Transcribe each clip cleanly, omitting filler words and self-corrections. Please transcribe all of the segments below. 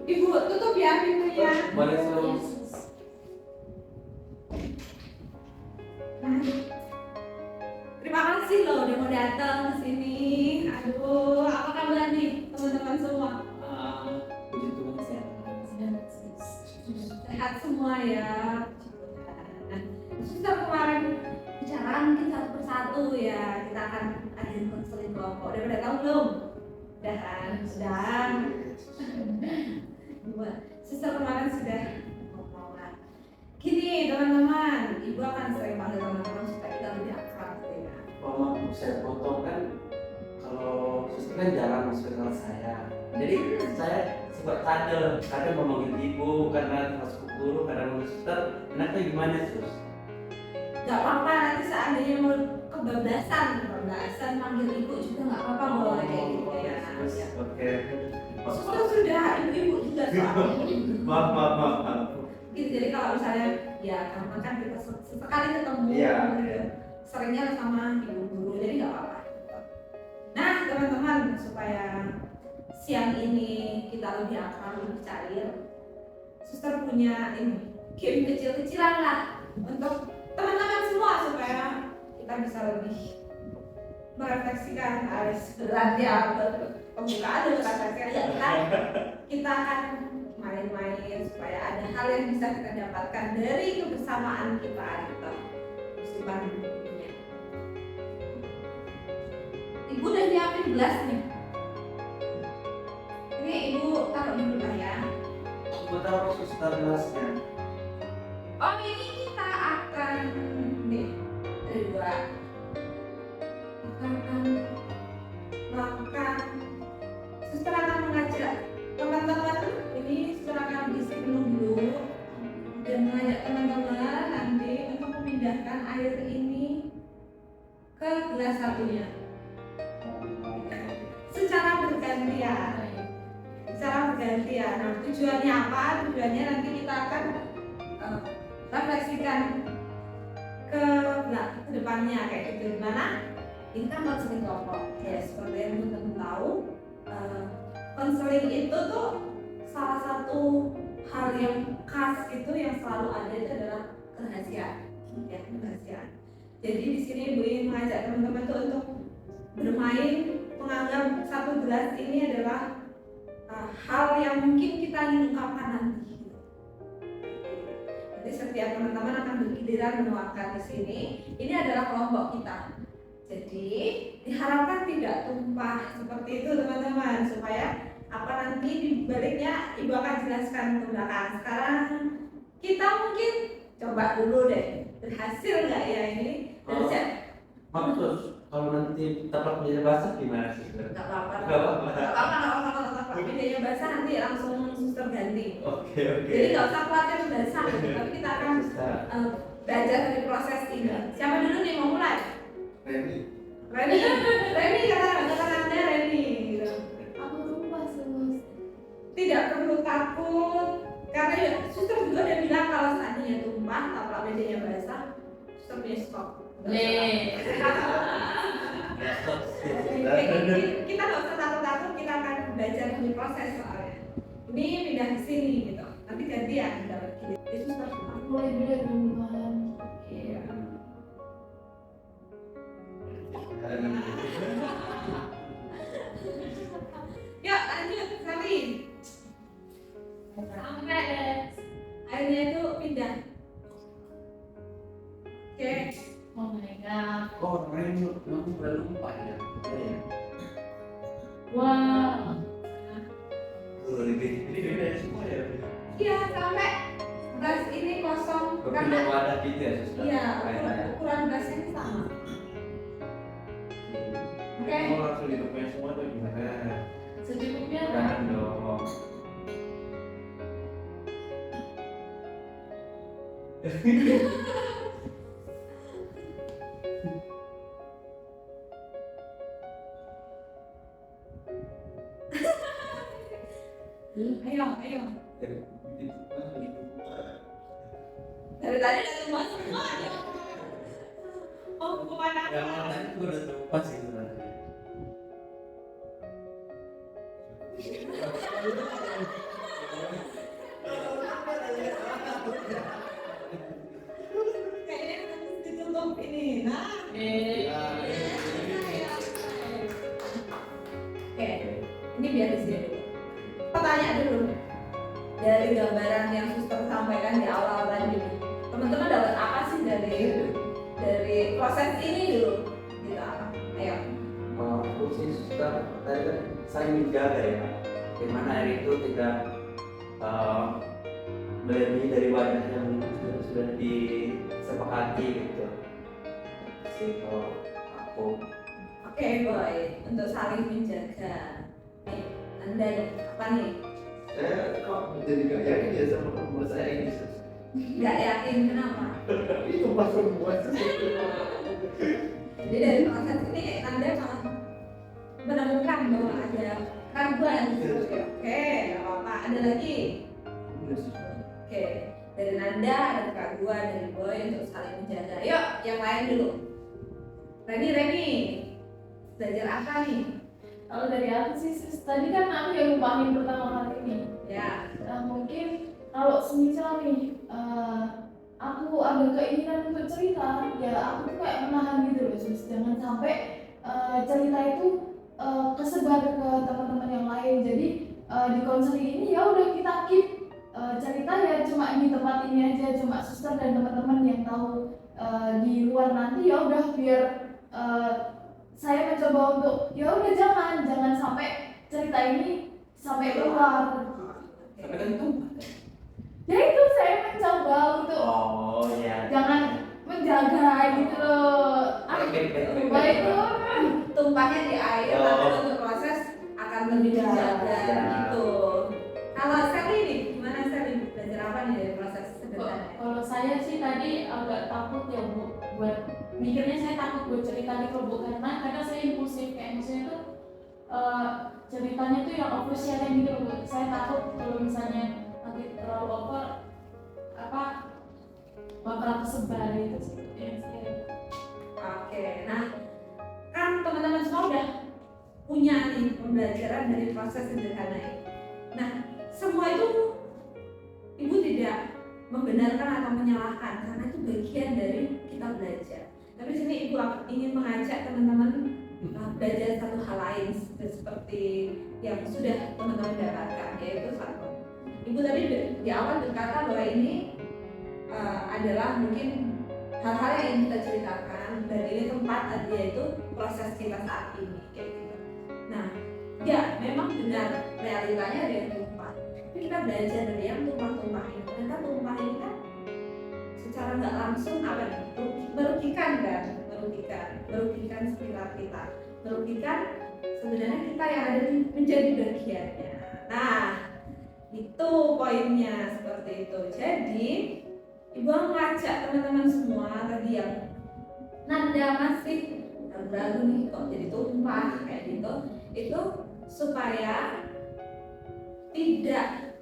Ibu tutup ya pintunya. Boleh Sus. Nah, terima kasih loh udah mau datang ke sini. Aduh, apa kabar nih teman-teman semua? Puji Tuhan sehat. Sehat semua ya. Suster kemarin bicara mungkin satu persatu ya. Kita akan adain konseling kelompok. Udah tahu belum? Udah kan? Sudah. Suster kemarin sudah ngomongan. Gini teman-teman, ibu akan sering panggil teman-teman supaya kita lebih akrab gitu ya. Mama saya potong kan, kalau suster kan jarang masuk ke saya. Jadi saya suka kadang memanggil ibu karena masuk guru, kadang memanggil suster. Enaknya gimana Sus? Gak apa-apa, nanti seandainya mau kebablasan manggil ibu juga gak apa-apa boleh kayak gitu ya. Oke. Suster sudah, ibu juga soalnya. Maaf. Gitu, jadi kalau misalnya ya karena kan kita sekali ketemu Iya. seringnya sama ibu guru, jadi nggak apa-apa. Nah teman-teman, supaya siang ini kita lebih akrab, lebih cair, suster punya ini game kecil-kecilan lah untuk teman-teman semua supaya kita bisa lebih merefleksikan harus berat ya pembukaan dan refleksi ya kita akan main-main supaya ada hal yang bisa kita dapatkan dari kebersamaan kita gitu. Musibah dunia. Ibu udah nyiapin gelas nih. Ini ibu taruh dulu lah ya. Aku taruh suster gelasnya. Oh ini kita akan nih ada dua. Kita akan melakukan. Suster akan mengajak teman-teman ini suster akan isi penuh dulu dan mengajak teman-teman nanti untuk memindahkan air ini ke gelas satunya secara bergantian. Nah tujuannya apa? Tujuannya nanti kita akan refleksikan ke depannya kayak gitu. Gimana? Ini kan konseling kelompok ya, seperti yang teman-teman tahu. Konseling itu tuh salah satu hal yang khas itu yang selalu ada itu adalah kerahasiaan, ya kerahasiaan. Jadi di sini ibu ingin mengajak teman-teman tuh untuk bermain, menganggap satu gelas ini adalah hal yang mungkin kita ingin ungkapkan nanti. Jadi setiap teman-teman akan bergiliran menuangkan di sini. Ini adalah kelompok kita. Jadi diharapkan tidak tumpah seperti itu teman-teman, supaya apa nanti di baliknya ibu akan jelaskan ke belakang. Sekarang kita mungkin coba dulu deh, berhasil nggak ya ini? Maksud kalau nanti tapak menjadi basah gimana sih? Nggak apa-apa. Bedanya basah nanti langsung suster ganti. Oke. Jadi nggak usah khawatir basah, tapi kita akan belajar dari proses ini. Siapa dulu nih mau mulai? Reni kata anda Reni gitu. Aku lupa Sus. Tidak perlu takut karena ya, suster juga udah bilang kalau seandainya tumpah taplak mejanya basah, suster punya stok. Kita nggak usah takut-takut, kita akan belajar dari proses soalnya. Ini pindah ke sini gitu. Nanti gantian dapat gini. Jadi suster Aku boleh beda dengan Tuhan. iya. Yuk lanjut Sally. Sampai airnya itu pindah. Oke. Oh my god. Oh, Reni, kamu udah lupa ya? Wah. Ini beda semua ya? Iya sampai gelas ini kosong karena Berpindah wadah gitu ya suster? iya ukuran gelasnya ini sama. Oke. Mau langsung ditumpahnya semua tuh gimana? Secukupnya. Jangan dong. Ayo. Dari tadi udah semua semuanya. Oh kemana? Yang tadi gue udah lupa sih sebenarnya. Kayaknya harus ditutup ini. Nah, oke, ini biar di sini dulu. Pertanyaan dulu. Dari gambaran yang suster sampaikan di awal tadi, teman-teman dapat apa sih dari proses ini dulu? Gitu apa? Ayo. Aku sih suka tadi kan saling menjaga ya, bagaimana air itu tidak melebihi dari wadah yang sudah disepakati gitu. Sih kalau aku. Oke, boy, untuk saling menjaga. Anda apa nih? Saya kok jadi gak yakin ya sama perempuan saya ini. Nggak yakin kenapa? Itu pas perempuan Jadi dari proses ini Anda menemukan bahwa ada keraguan. Oke, nggak apa-apa. Ada lagi? Oke, dari Nanda ada keraguan, dari Boy untuk saling menjaga. Yuk, yang lain dulu. Reni, belajar apa nih? Kalau dari aku sih, tadi kan aku yang ngumpahin pertama kali ini. Ya, Mungkin kalau semisal nih, aku ada keinginan untuk cerita, ya aku tuh kayak menahan gitu loh, sus. Jangan sampai cerita itu kesebar ke teman-teman yang lain. Jadi di konseling ini ya udah kita keep cerita ya cuma di tempat ini aja, cuma suster dan teman-teman yang tahu. Di luar nanti ya udah biar saya mencoba untuk ya udah jangan sampai cerita ini sampai keluar. Sampai kan itu. Ya itu saya mencoba untuk Oh ya. jangan menjaga gitu loh. Baik itu tumpahnya di air, tapi untuk proses akan lebih dijaga gitu. Kalau Sally nih, gimana Sally? Belajar apa nih dari proses sebenarnya? kalau saya sih tadi agak takut ya Bu, buat mikirnya saya takut buat cerita di kelompok karena saya impulsif, kayak maksudnya tuh ceritanya tuh yang oversharing gitu loh Bu. Saya takut kalau misalnya nanti terlalu over bakal kesebar gitu sih yang saya. Oke, nah kan teman-teman semua udah punya nih pembelajaran dari proses sederhana ini. Nah, semua itu ibu tidak membenarkan atau menyalahkan karena itu bagian dari kita belajar. Tapi sini ibu ingin mengajak teman-teman belajar satu hal lain seperti yang sudah teman-teman dapatkan, yaitu satu. Ibu tadi di awal berkata bahwa ini adalah mungkin hal-hal yang ingin kita ceritakan dan ini tempat yaitu proses kita saat ini kayak gitu. Nah, ya memang benar realitanya ada yang tumpah. Tapi kita belajar dari yang tumpah-tumpah ini. Ternyata tumpah ini kan secara nggak langsung apa nih? Merugikan kan? Merugikan sekitar kita. Merugikan sebenarnya kita yang ada menjadi bagiannya. Nah, itu poinnya seperti itu. Jadi ibu mengajak teman-teman semua tadi yang Nanda masih ragu-ragu nih kok jadi tumpah kayak gitu, itu supaya tidak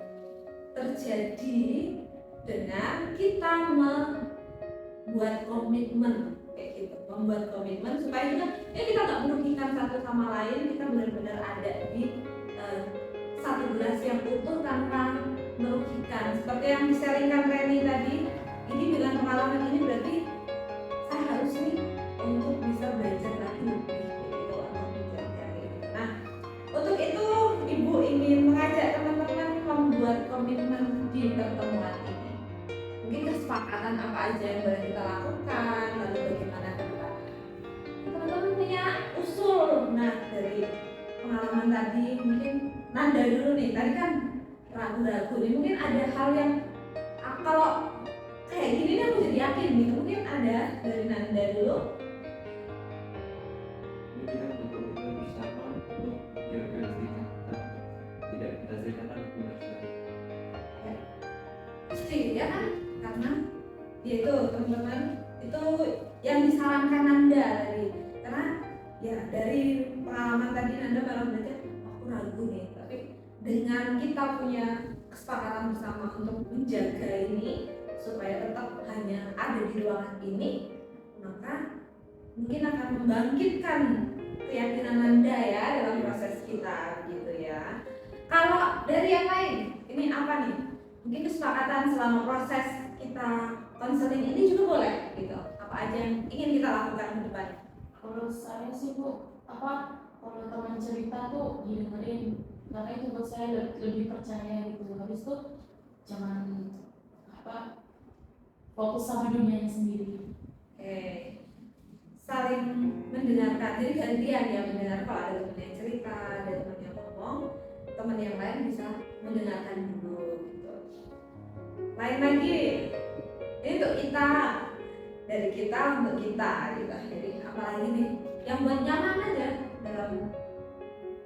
terjadi dengan kita membuat komitmen kayak gitu, membuat komitmen supaya kita nggak merugikan satu sama lain, kita benar-benar ada di satu gelas yang utuh tanpa merugikan. Seperti yang di-sharingkan Reni tadi, ini dengan pengalaman ini berarti saya harus nih untuk bisa belajar lagi lebih gitu untuk menjaga gitu. Nah, untuk itu ibu ingin mengajak teman-teman membuat komitmen di pertemuan ini. Mungkin kesepakatan apa aja yang boleh kita lakukan, lalu bagaimana ke depan. Teman-teman punya usul. Nah, dari pengalaman tadi mungkin Nanda dulu nih, tadi kan ragu-ragu nih, mungkin ada hal yang kalau kayak gini nih aku jadi yakin gitu, mungkin ada dari Nanda dulu. Kita untuk kita bersama untuk menjaga kesehatan, tidak kita ceritakan benar-benar. Pasti ya kan, karena yaitu teman-teman itu yang disarankan Nanda tadi, karena ya dari pengalaman tadi Nanda baru belajar aku ragu nih, tapi dengan kita punya kesepakatan bersama untuk menjaga ini supaya tetap hanya ada di ruangan ini, maka mungkin akan membangkitkan keyakinan Nanda ya dalam proses kita gitu ya. Kalau dari yang lain, ini ini apa nih? Mungkin kesepakatan selama proses kita konseling ini juga boleh gitu. Apa aja yang ingin kita lakukan ke depannya? Kalau saya sih Bu, kalau teman cerita tuh didengerin, karena itu buat saya lebih percaya gitu. Habis itu jangan fokus sama dunianya sendiri. Oke, saling mendengarkan. Jadi gantian ya mendengar. Kalau ada teman yang cerita, ada teman yang ngomong, teman yang lain bisa mendengarkan dulu gitu. Lain lagi, ini untuk kita, dari kita untuk kita gitu. Jadi apalagi nih yang buat nyaman aja dalam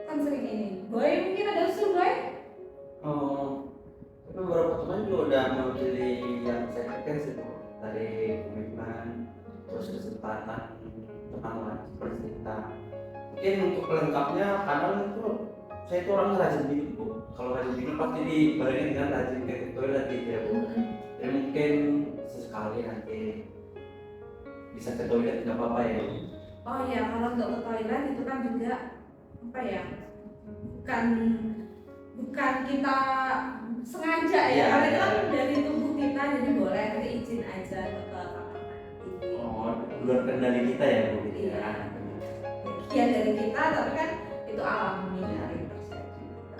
konseling ini. Boy, mungkin ada usul Boy? Tapi beberapa teman juga udah mewakili yang saya pikirkan sih Bu. Dari komitmen, terus kesempatan teman lain seperti kita. Mungkin untuk pelengkapnya kadang itu saya itu orang rajin bikin Bu. Kalau rajin bikin pasti dibarengin dengan rajin ke toilet gitu ya Bu. Jadi mungkin sesekali nanti bisa ke toilet nggak apa-apa ya. Oh iya, kalau untuk ke toilet itu kan juga apa ya? Bukan kita sengaja ya, Iya, karena itu iya. kan dari tubuh kita, jadi boleh nanti izin aja ke kamar mandi. Oh, luar kendali kita ya Bu. Gitu Iya. ya. Bagian dari kita, tapi kan itu alami dari persepsi kita.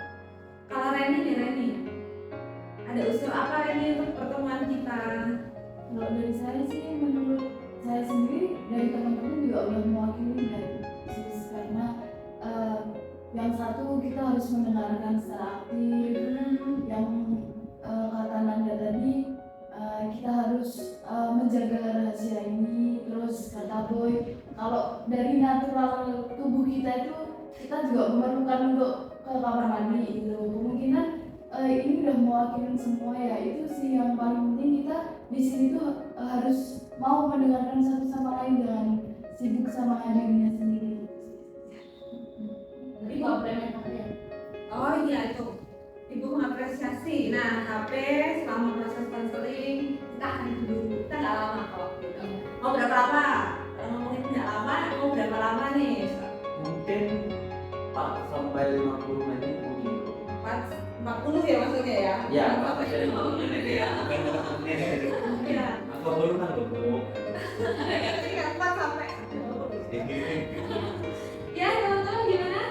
Kalau Reni, ada usul apa Reni untuk pertemuan kita? Kalau dari saya sih, menurut saya sendiri dari teman-teman juga udah mewakili dan karena yang satu kita harus mendengarkan secara aktif, yang kata Nanda tadi kita harus menjaga rahasia ini. Terus kata Boy, kalau dari natural tubuh kita itu kita juga memerlukan untuk ke kamar mandi gitu. Kemungkinan ini udah mewakili semua ya. Itu sih yang paling penting, kita di sini tuh harus mau mendengarkan satu sama lain, dengan sibuk sama dirinya sendiri. Jadi komplement HP ya. Oh iya itu, Ibu mengapresiasi. Nah, HP selama proses konseling kita akan dulu, kita nggak lama kok. Gitu. Mau berapa lama? Kalau ngomongin nggak lama, mau berapa lama nih? Mungkin 4 sampai 50 menit mungkin. 40 ya maksudnya ya? Ya, apa dari 50 menit ya? Bukan 40 menit. Iya. Aku baru kan Bu. Iya, 4 sampai. Ya, teman-teman gimana?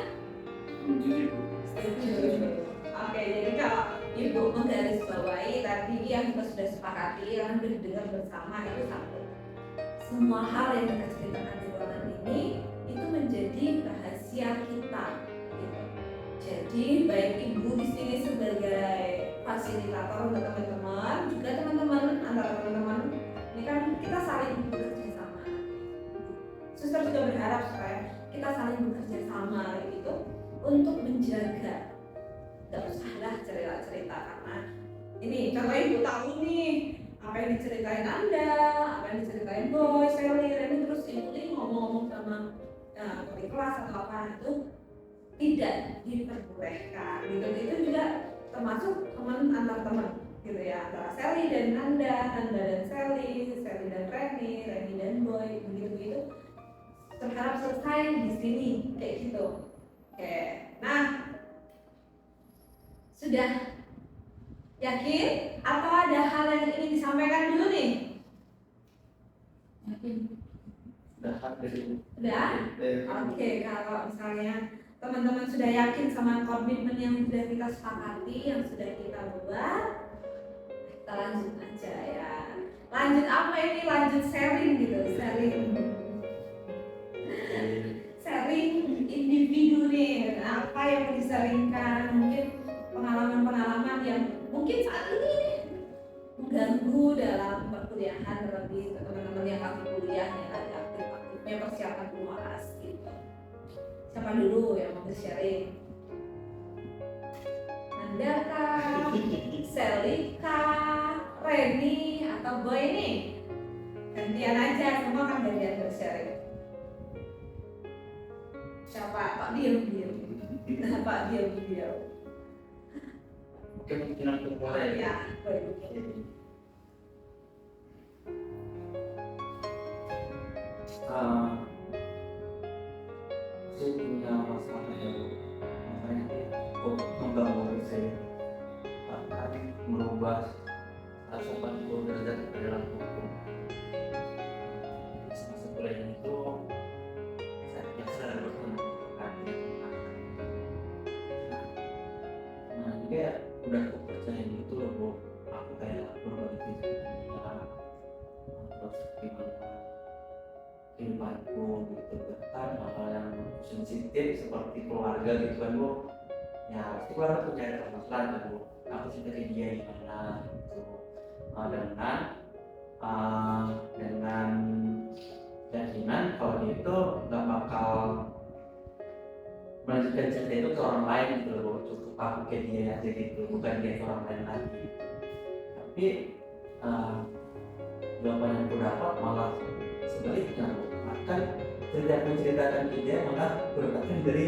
Oke, jadi kalau Ibu menggarisbawahi tadi yang kita sudah sepakati, yang sudah didengar bersama itu satu. Semua hal yang kita ceritakan di ruangan ini itu menjadi rahasia kita. Gitu. Jadi baik Ibu di sini sebagai fasilitator untuk teman-teman, juga teman-teman antara teman-teman ini kan kita saling bekerja sama. Suster juga berharap supaya kita saling bekerja sama gitu untuk menjaga. Gak usahlah cerita-cerita karena ini contoh Ibu tahu nih apa yang diceritain Anda, apa yang diceritain Boy, Sally, Reni, terus Ibu ini ngomong-ngomong sama di kelas atau apa itu tidak diperbolehkan gitu. Itu juga termasuk teman antar teman gitu ya, antara Sally dan Nanda, Nanda dan Sally, Sally dan Reni, Reni dan Boy, begitu-begitu terharap selesai di sini kayak gitu. Oke, nah sudah yakin atau ada hal yang ingin disampaikan dulu nih? Yakin. Udah hadir. Udah? Oke, kalau misalnya teman-teman sudah yakin sama komitmen yang sudah kita sepakati, yang sudah kita buat, kita lanjut aja ya. Lanjut apa ini? Lanjut sharing gitu, sharing individu nih. Apa yang mau disaringkan? Mungkin pengalaman-pengalaman yang mungkin saat ini nih mengganggu dalam perkuliahan, terlebih teman-teman yang lagi kuliah yang lagi aktif-aktifnya persiapan UAS gitu. Siapa dulu yang mau sharing? Nanda kah? Sally kah? Reni atau Boy nih? Gantian aja, semua kan gantian bersharing. Siapa? Pak diam-diam. Pak diam-diam. Oke, mungkin aku mulai. Ya, Boy. Saya punya masalah ya Bu. Masalahnya itu membangun saya 180 derajat dalam hukum. Semasa kuliah itu saya biasa bertemu nah juga udah aku percaya gitu loh Bu. Aku kayak berbagi cerita terus gimana kehidupanku gitu bahkan hal yang sensitif seperti keluarga gitu kan Bu. Ya pasti keluarga punya ada permasalahan kan Bu. Aku cerita ke dia gimana gitu dengan keyakinan kalau dia itu nggak bakal melanjutkan cerita itu ke orang lain gitu loh, cukup aku ke dia aja gitu, bukan dia ke orang lain lagi. Tapi jawaban yang aku dapat malah sebaliknya, bahkan cerita yang menceritakan ke dia malah berdapatkan dari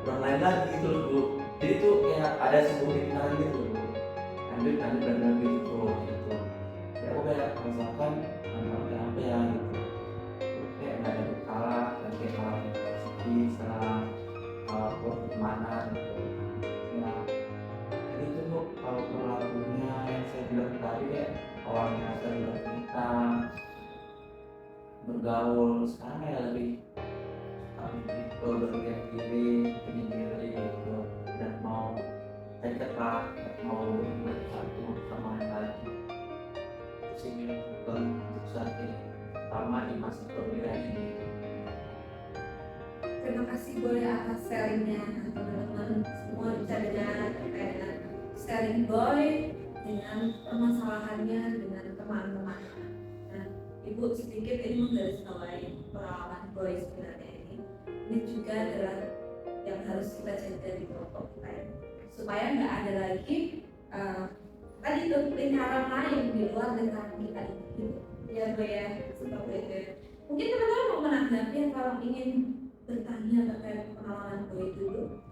orang lain lagi gitu loh Bu. Jadi itu kayak ada sebuah kebenaran gitu loh Bu. Lanjut benar-benar gitu. Ya aku kayak merasakan kenapa ya gitu. Kayak nggak ada berkala dan kayak malah positif setelah kemana gitu. Ya jadi itu Bu, kalau perilakunya yang saya bilang tadi kayak awalnya saya bilang kita bergaul, sekarang kayak lebih itu berpikir diri, penyendiri gitu, dan mau dekat, mau bersatu sama yang lagi. Terus ini bukan untuk saat ini, pertama di masa perwira ini. Terima kasih boleh atas sharingnya teman-teman semua bisa dengar terkait dengan sharing Boy dengan permasalahannya dengan teman-teman. Nah, Ibu sedikit ini menggarisbawahi pengalaman Boy sebenarnya ini. Ini juga adalah yang harus kita jaga di kelompok kita ini. Supaya nggak ada lagi tadi itu lingkaran lain di luar lingkaran kita ini. Gitu. Ya Boy ya, seperti itu. Mungkin teman-teman mau menanggapi atau ingin bertanya terkait pengalaman Boy dulu.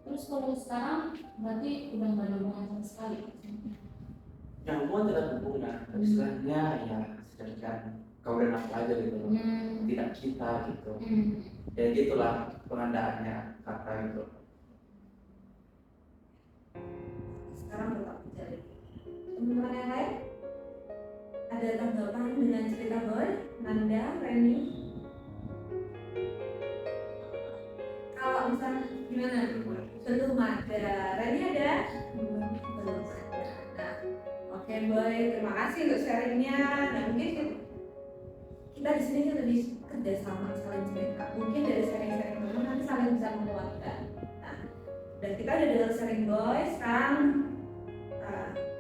Terus kalau sekarang berarti udah nggak ada hubungan sama sekali. Yang hubungan tidak hubungan, istilahnya ya sedangkan kau dan aku aja gitu loh. Tidak kita gitu. Ya gitulah pengandaannya kata itu. Sekarang tetap terjadi. Teman-teman yang lain ada tanggapan dengan cerita Boy, Nanda, Reni? Kalau misalnya gimana? Belum ada. Reni ada? Belum ada. Nah, oke Boy, terima kasih untuk sharingnya. Nah mungkin kita di sini kan lebih kerjasama saling cerita. Mungkin dari sharing-sharing teman nanti saling bisa menguatkan. Nah, dan kita udah dengar sharing Boy. Sekarang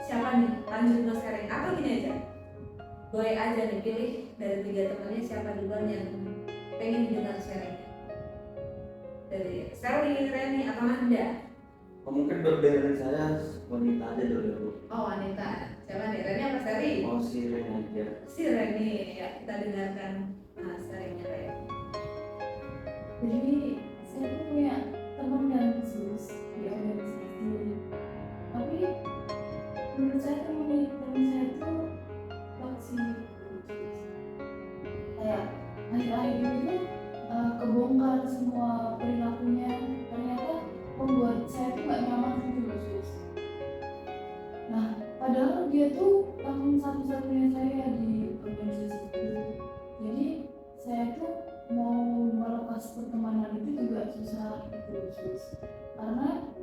siapa nih? Lanjut mau sharing atau gini aja? Boy aja nih pilih dari 3 temannya siapa duluan yang pengen dengar sharingnya. Dari Sally, Reni, atau Nanda? Mungkin berbeda dari saya wanita aja dulu ya Bu. Oh wanita, siapa nih? Reni apa Sally? Mau si Ren aja. Si Reni, ya kita dengarkan sharingnya Reni. Jadi saya tuh punya teman yang khusus di organisasi. Tapi menurut saya teman saya itu toksik. Kayak akhir-akhir ini kebongkar semua perilakunya, ternyata membuat saya tuh gak nyaman gitu loh sus. Nah padahal dia tuh teman satu-satunya saya di organisasi itu. Jadi saya tuh mau melepas pertemanan itu juga susah gitu loh sus. Karena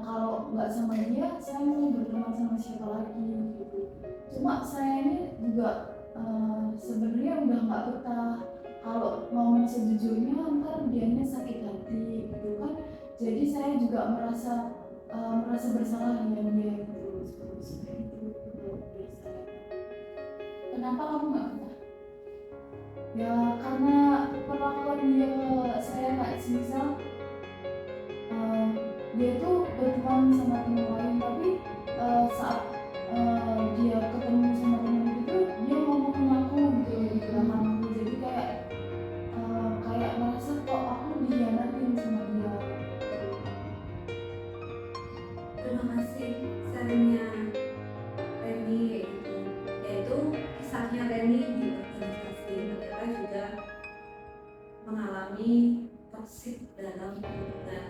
kalau nggak sama dia, saya mau berteman sama siapa lagi gitu. Cuma saya ini juga sebenarnya udah nggak betah. Kalau ngomong sejujurnya ntar dianya sakit hati gitu kan. Jadi saya juga merasa bersalah dengan dia terus itu dari saya. Kenapa kamu nggak betah? Ya karena perlakuan dia saya nggak semisal dia tuh berteman sama teman lain, tapi saat dia ketemu sama teman itu dia ngomongin aku gitu di belakang aku. Jadi kayak merasa kok aku dikhianatin sama dia. Terima kasih sharingnya Reni yaitu kisahnya Reni di organisasi ternyata juga mengalami toksik dalam hubungan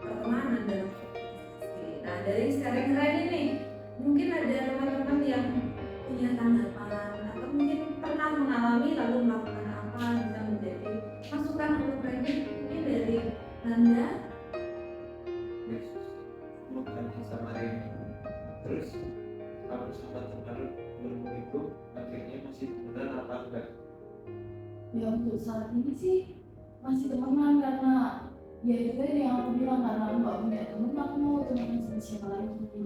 pertemanan dalam organisasi. Nah dari sharing Reni nih, kalau sahabat terbaru menurutmu itu akhirnya masih temenan apa enggak? Ya untuk saat ini sih masih temenan, karena ya itu tadi yang aku bilang, karena aku nggak punya temen, aku mau temenan sama siapa lagi gitu.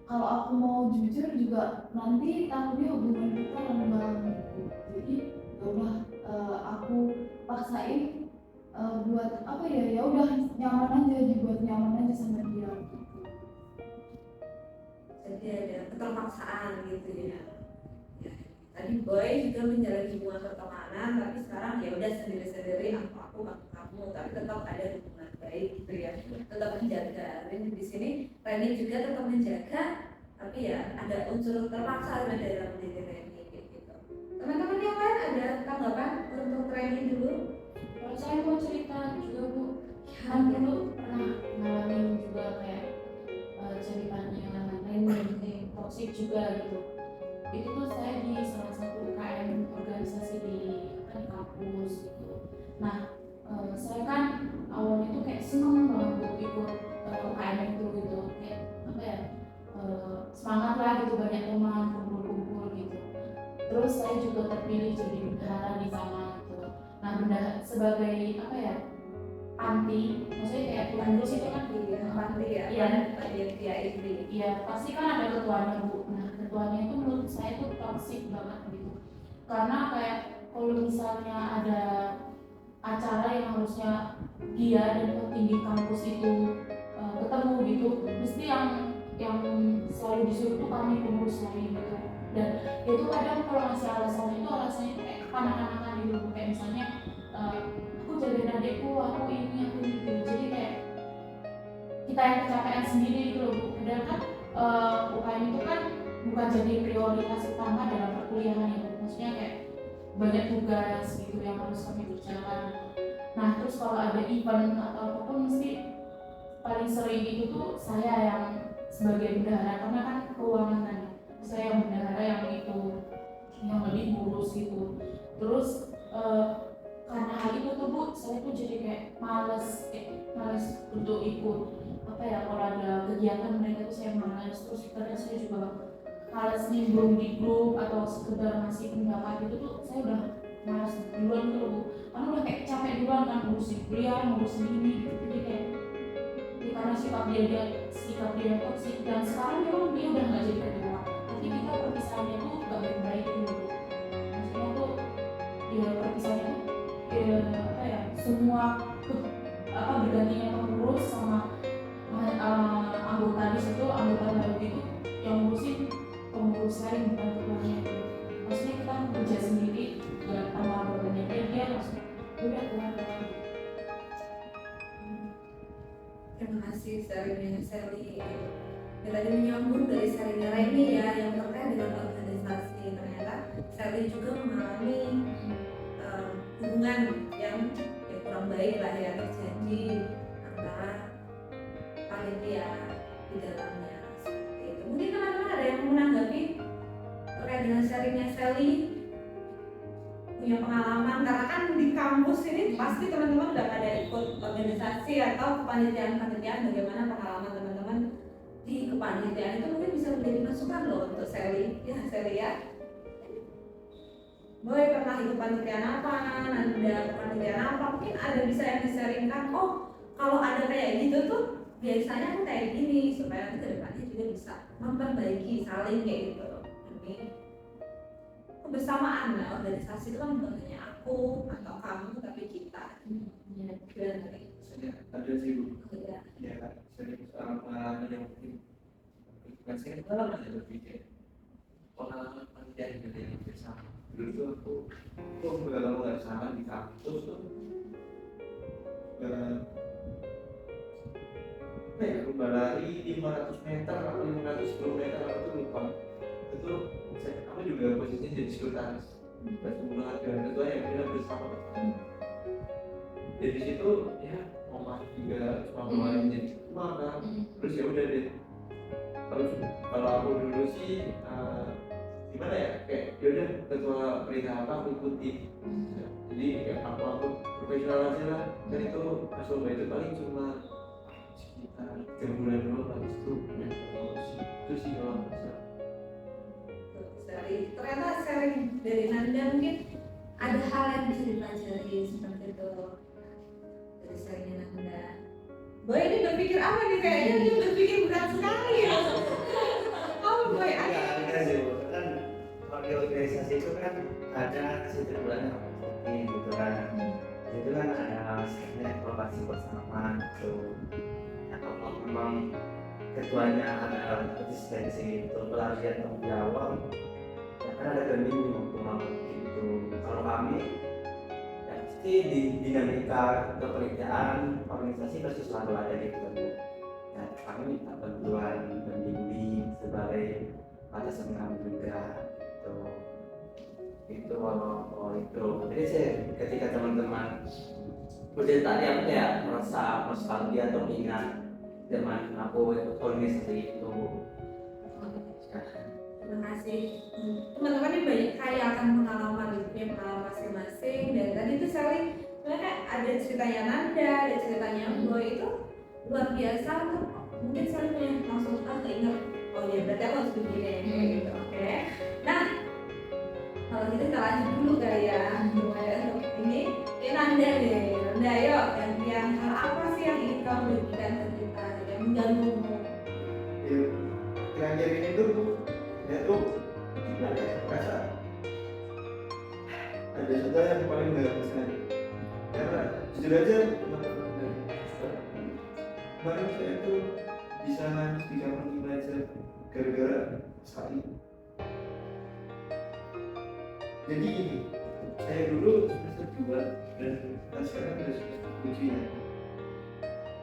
Kalau aku mau jujur juga nanti takutnya hubungan kita renggang gitu. Jadi ya udah, aku paksain buat apa ya, ya udah nyaman aja, dibuat nyaman aja sama dia gitu. Jadi ada keterpaksaan gitu ya. Ya, tadi boy juga menjalani hubungan pertemanan, tapi sekarang ya udah sendiri-sendiri, aku kamu, tapi tetap ada hubungan baik gitu ya, tetap menjaga. Dan di sini Reni juga tetap menjaga, tapi ya ada unsur terpaksa ada dalam diri Reni gitu. Teman-teman yang lain ada tanggapan untuk Reni dulu? Kalau saya mau cerita juga Bu, kan dulu pernah ngalamin juga kayak ceritanya Reni toksik juga gitu. Itu tuh saya di salah satu UKM organisasi di kampus gitu. Nah, saya kan awalnya tuh kayak seneng banget buat ikut UKM itu gitu, kayak apa ya, semangat lah gitu, banyak teman, kumpul-kumpul gitu. Terus saya juga terpilih jadi bendahara di sana gitu. Nah, bendahara sebagai apa ya, panti, maksudnya kayak pengurus itu kan Panti ya, iya, dia ini. iya pasti kan ada ketuanya Bu. Nah, ketuanya itu menurut saya tuh toksik banget gitu, karena kayak kalau misalnya ada acara yang harusnya dia dan petinggi kampus itu ketemu gitu, mesti yang selalu disuruh tuh kami pengurus lain gitu. Dan itu kadang kalau ngasih alasannya itu kayak kanak-kanakan gitu, kayak misalnya aku jagain adikku, aku ini gitu. Jadi kayak kita yang kecapean sendiri gitu loh Bu. Padahal kan UKM itu kan bukan jadi prioritas utama dalam perkuliahan ya Bu. Maksudnya kayak banyak tugas gitu yang harus kami kerjakan. Nah terus kalau ada event atau apapun mesti paling sering itu tuh saya yang sebagai bendahara, karena kan keuangan kan saya yang bendahara yang itu yang lebih ngurus gitu. Terus karena hal itu tuh Bu, saya tuh jadi kayak males untuk ikut apa ya, kalau ada kegiatan mereka tuh saya males. Terus kadang saya juga males nimbrung di grup atau sekedar ngasih pendapat itu tuh saya udah males duluan gitu loh Bu, karena udah kayak capek duluan kan ngurusin kuliah, ngurusin ini gitu. Jadi kayak ya karena sikap dia toksik, dan sekarang memang dia udah nggak jadi ketua, tapi kita perpisahannya tuh gak baik-baik gitu loh Bu. Maksudnya tuh ya perpisahannya tuh ya apa ya, semua bergantinya pengurus sama anggota di situ, anggota baru itu yang ngurusin pengurus lain bukan ketuanya gitu. Maksudnya kita bekerja sendiri gak tambah bebannya dia langsung udah keluar. Terima kasih sharingnya Sally. Ya, tadi menyambung dari sharingnya Reni ya, yang terkait dengan organisasi. Ternyata Sally juga mengalami hubungan yang kurang baik lah ya, terjadi antara panitia di dalamnya seperti itu. Mungkin teman-teman ada yang menanggapi terkait dengan sharingnya Sally, punya pengalaman, karena kan di kampus ini pasti teman-teman udah pada ikut organisasi atau kepanitiaan bagaimana pengalaman teman-teman di kepanitiaan itu mungkin bisa menjadi masukan loh untuk Sally ya. Sally ya, Boy pernah ikut kepanitiaan apa, ada kepanitiaan apa, mungkin ada bisa yang disaringkan, oh kalau ada kayak gitu tuh biasanya aku kayak gini, supaya nanti kedepannya juga bisa memperbaiki saling kayak gitu demi kebersamaan. Nah, organisasi itu kan bukan hanya aku atau kamu, tapi kita. Gimana tadi? Ada sih Bu. Ya. Ya kan, pengalaman yang mungkin bukan saya pengalaman ya, lebih kayak pengalaman panjang gitu yang bersama. Dulu tuh aku kalau nggak salah di kampus tuh lomba lari 500 meter atau 510 meter aku tuh lupa. Itu aku juga posisinya jadi sekretaris. Pas ada ketua yang bilang bersama. Dari situ ya Mama juga cuma bawain jadi ketua kan. Terus ya udah deh. Terus kalau aku dulu sih gimana ya, kayak yaudah ketua perintah apa aku ikuti. Jadi kayak aku profesional aja lah. Dan itu pas lomba itu paling cuma sekitar 3 bulan doang, habis itu udah promosi. itu sih kalau bisa. Ternyata sharing dari Nanda mungkin ada hal yang bisa dipelajari seperti itu dari sharingnya Nanda. Boy ini berpikir apa nih, kayaknya dia berpikir berat sekali ya. Apa Boy? Ada sih, kan kalau di organisasi itu kan ada kesimpulannya seperti gitu kan. Itu kan ada misalnya evaluasi bersama gitu. Ya, kalau memang ketuanya ada konsistensi untuk pelarian tanggung jawab, ya kan ada pembimbing untuk melakukan itu. Kalau kami ya pasti di dinamika kepanitiaan organisasi pasti selalu ada gitu. Ya, kami minta bantuan pembimbing sebagai atasan kami juga gitu. Itu kalau itu. Jadi sih ketika teman-teman udah tadi aku kayak merasa nostalgia atau ingat zaman aku ikut organisasi itu. Terima kasih. Teman-teman ini banyak kaya akan pengalaman gitu, punya pengalaman masing-masing. Dan tadi itu Sally sebenarnya ada ceritanya Nanda, ada ceritanya Boy, itu luar biasa. Mungkin Sally punya langsung keinget, oh ya berarti aku harus begini kayak gitu. Oke. Nah, kalau gitu kita lanjut dulu kali ya. Mulai untuk ini Nanda deh. Nanda, yuk yang hal apa sih yang ingin kamu bagikan ke kita yang mengganggumu? Ya, akhir-akhir ini tuh saya tuh gimana ya, merasa ada sesuatu yang paling mengganggu saya. Karena jujur aja teman-teman dari kemarin saya tuh bisa nangis di kamar belajar gara-gara sekali. Jadi gini, saya dulu semester 2 dan sekarang udah semester 7 ya.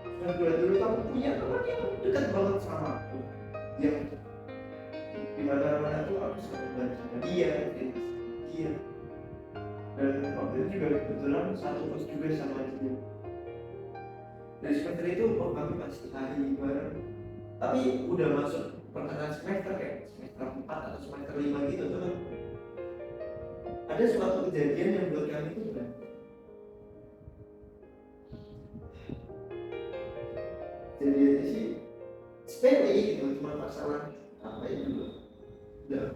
Semester 2 dulu aku punya teman yang dekat banget sama aku, yang di mana-mana tuh aku selalu belajar sama dia, dia. Dan waktu itu juga kebetulan satu kos juga sama dia. Dari semester itu kami pasti hari bareng. Tapi udah masuk pertengahan semester kayak semester 4 atau semester 5 gitu tuh. Ada suatu kejadian yang buat kami itu berat. Kejadiannya sih sepele gitu, cuma masalah apa ya juga. Udah.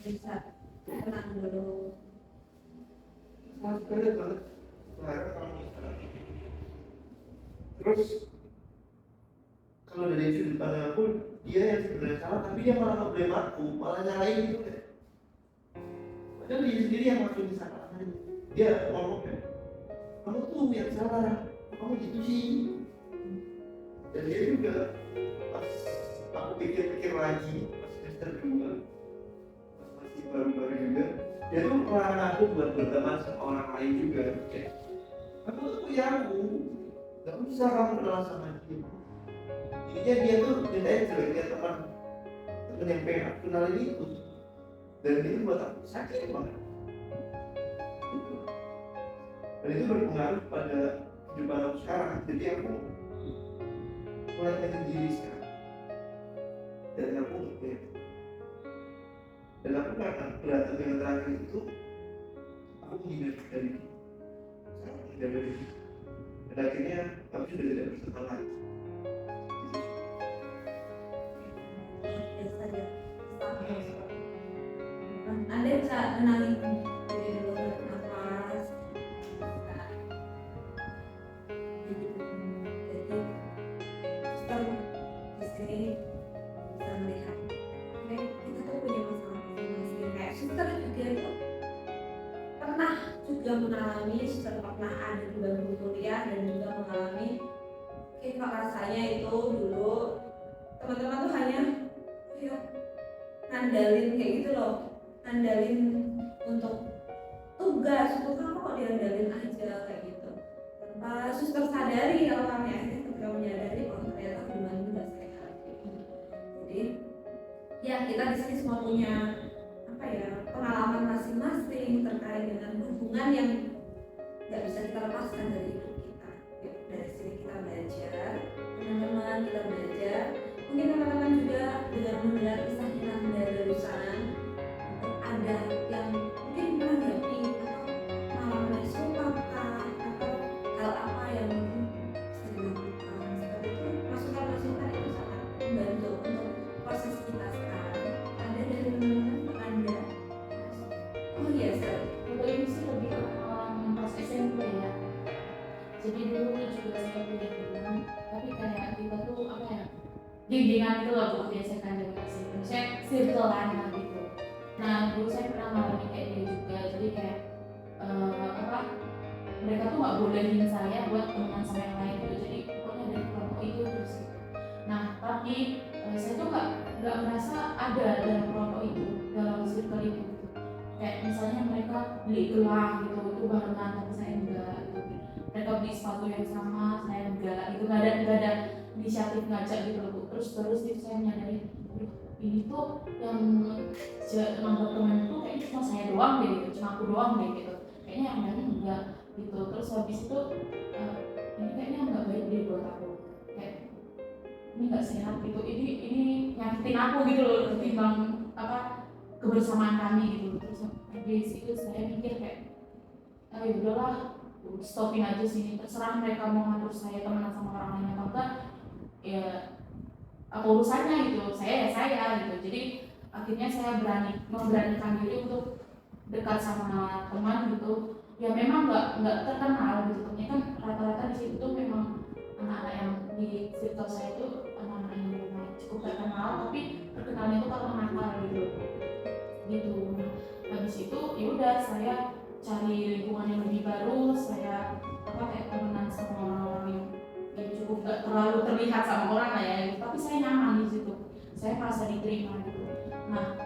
Bisa tenang dulu. Sangat berat banget. Sekarang kamu terus kalau dari sudut pandang aku, dia yang sebenarnya salah, tapi dia malah ngeblame aku, malah nyalain gitu kan. Padahal dia sendiri yang ngelakuin kesalahan. Dia ngomong kan, kamu tuh yang salah, kamu gitu sih. Dan dia juga pas aku pikir-pikir lagi, pas semester 2, pas masih baru-baru juga, dia tuh melarang aku buat berteman sama orang lain juga. Kayak, kamu tuh punya aku, gak bisa kamu kenal sama dia. Intinya dia tuh mintain jeleknya teman yang pengen aku kenalin itu, dan itu buat aku sakit banget gitu. Dan itu berpengaruh pada kehidupan aku sekarang. Jadi aku mulai menjadi diri sekarang, dan aku kayak, dan aku karena berantem yang terakhir itu aku menghindar dari dia, sangat menghindar dari dia, dan akhirnya aku sudah tidak berteman lagi. Anda bisa tenangin diri dulu, nafas. Jadi suster di sini bisa melihat, oke, kita tuh punya masalah masing-masing. Kayak suster juga itu pernah juga mengalami, suster pernah ada di bangku kuliah dan juga mengalami kayak rasanya itu dulu teman-teman tuh hanya ngandalin kayak gitu loh, ngandalin untuk tugas, untuk kamu kok diandalin aja kayak gitu tanpa suster sadari awalnya. Akhirnya ketika menyadari oh ternyata hubungan itu gak sehat gitu. Jadi ya kita di sini semua punya apa ya, pengalaman masing-masing terkait dengan hubungan yang gak bisa kita lepaskan dari hidup kita. Dari sini kita belajar, teman-teman kita belajar. Mungkin teman-teman juga dengan mendengar kisahnya Nanda barusan ada yang mungkin pernah happy atau pengalaman yang serupa atau hal apa yang mungkin geng-gengan itu loh buat gesekan generasi, maksudnya circle-an lah gitu. Nah dulu saya pernah ngalamin kayak dia juga, jadi kayak apa, mereka tuh nggak bolehin saya buat temenan sama yang lain gitu, jadi pokoknya dari kelompok itu terus gitu. Nah tapi saya tuh nggak merasa ada dalam kelompok itu, dalam circle itu gitu. Kayak misalnya mereka beli gelang gitu, itu barengan, tapi saya enggak gitu. Mereka beli sepatu yang sama, saya enggak gitu, nggak ada inisiatif ngajak gitu loh Bu. Terus itu saya menyadari, "Aduh, ini tuh yang nganggap teman itu kayaknya cuma saya doang deh gitu, cuma aku doang deh gitu, kayaknya yang lain enggak gitu." Terus habis itu ini kayaknya nggak baik deh buat aku, kayak ini nggak sehat gitu, ini nyakitin aku gitu loh, ketimbang apa kebersamaan kami gitu. Terus habis itu saya mikir kayak ya udahlah, stopin aja sini, terserah mereka mau ngatur saya temenan sama orang lain atau enggak, ya apa urusannya gitu, saya ya saya gitu. Jadi akhirnya saya memberanikan diri untuk dekat sama teman gitu, ya memang nggak terkenal gitu, tapi kan rata-rata di situ tuh memang anak-anak yang di circle saya itu anak-anak yang memang cukup terkenal, tapi terkenalnya itu karena nakal gitu. Nah, habis itu ya udah saya cari lingkungan yang lebih baru, saya kayak temenan sama orang-orang yang cukup gak terlalu terlihat sama orang lah ya, tapi saya nyaman di situ, saya merasa diterima gitu. Nah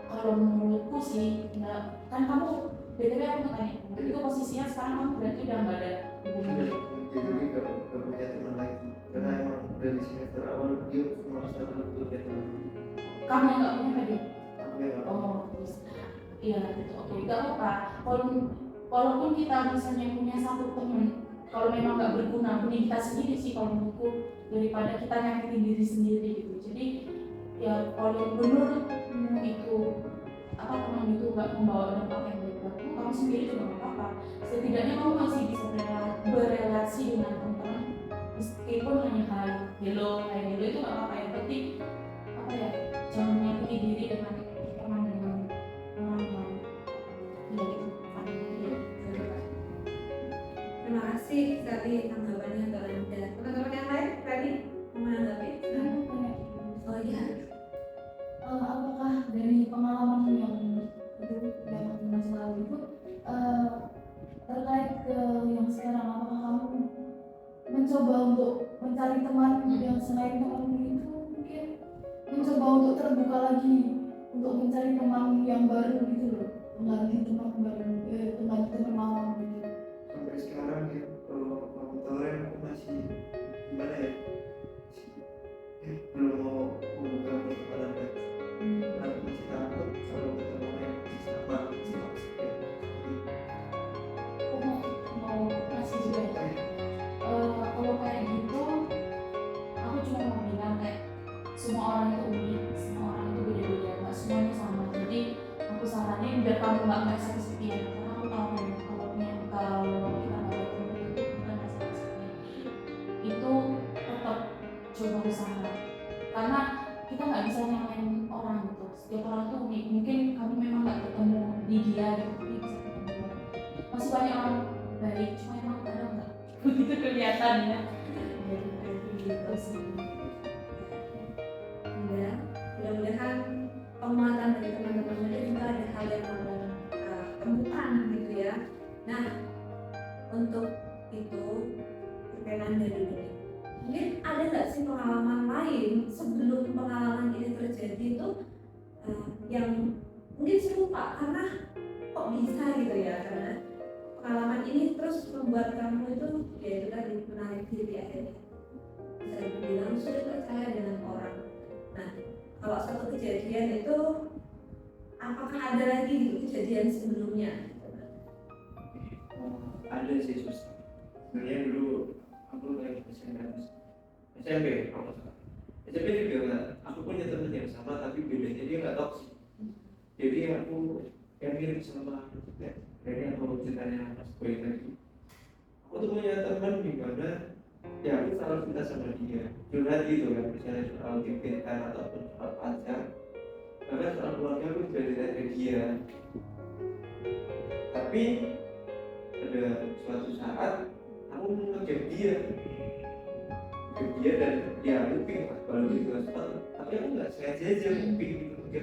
kalau menurutku sih enggak, kan kamu BTW aku mau tanya, itu posisinya sekarang kamu berarti udah nggak ada hubungan. Jadi gak punya teman lagi karena emang dari semester awal dia merasa betul punya teman. Kamu yang nggak punya tadi? Aku yang gak punya. Oh terus iya gitu, oke, nggak apa-apa. Walaupun kita misalnya punya satu teman, kalau memang nggak berguna, mending kita sendiri sih kalau menurutku, daripada kita nyakitin diri sendiri gitu. Jadi ya kalau menurutmu itu apa, teman itu nggak membawa dampak yang baik buatmu, kamu sendiri juga nggak apa-apa. Setidaknya kamu masih bisa berelasi dengan teman-teman, meskipun hanya hello itu nggak apa-apa. Yang penting apa ya, jangan menyakiti diri dengan teman dengan orang yang tidak itu. Terima kasih sekali tanggapannya Mbak Linda. Teman-teman yang lain tadi mau menanggapi? Oh iya. Apakah dari pengalaman yang itu yang masa lalu itu terkait ke yang sekarang, apakah kamu mencoba untuk mencari teman yang selain teman itu, mungkin mencoba untuk terbuka lagi untuk mencari teman yang baru gitu loh, mengganti teman baru, mengganti teman lama gitu. Sampai sekarang ya kalau kemarin aku masih gimana ya, belum mau membuka pertemanan lagi karena aku masih takut kalau ketemu yang masih sama maksudnya. Aku mau ngasih juga ya. Kalau kayak gitu, aku cuma mau bilang kayak semua orang itu unik, semua orang itu beda-beda, nggak semuanya sama. Jadi aku saranin biar kamu nggak merasa kesepian, karena aku tahu kalau kita nggak ada teman itu kita merasa kesepian. Itu tetap coba usaha, karena kita nggak bisa nyalain orang gitu. Setiap orang tuh unik, mungkin kamu memang nggak ketemu di dia gitu, tapi bisa ketemu dia. Masih banyak orang baik, cuma emang kadang nggak begitu kelihatan ya. Jadi gitu sih. Ya, mudah-mudahan penguatan dari teman-teman muda juga ada hal yang kamu temukan gitu ya. Nah, untuk itu perkenalan dari dulu. Mungkin ada nggak sih pengalaman lain sebelum pengalaman ini terjadi itu yang mungkin serupa, karena kok bisa gitu ya, karena pengalaman ini terus membuat kamu itu ya itu tadi menarik diri akhirnya bisa dibilang sulit percaya dengan orang. Nah, kalau satu kejadian itu apakah ada lagi gitu kejadian sebelumnya? Ada sih sus. Sebenarnya dulu aku kayak SMP kalau nggak salah. SMP juga nggak, aku punya teman yang sama tapi bedanya dia nggak toksik. Jadi aku yang mirip sama kayaknya aku ceritanya Mas Boy tadi. Aku tuh punya teman di mana ya aku selalu cerita sama dia curhat gitu kan, misalnya soal gebetan ataupun soal pacar, bahkan soal keluarga aku juga cerita ke dia. Tapi ada suatu saat aku ngejam dia ke dia dan dia nguping pas baru gitu sepatu, tapi aku nggak sengaja aja nguping gitu ke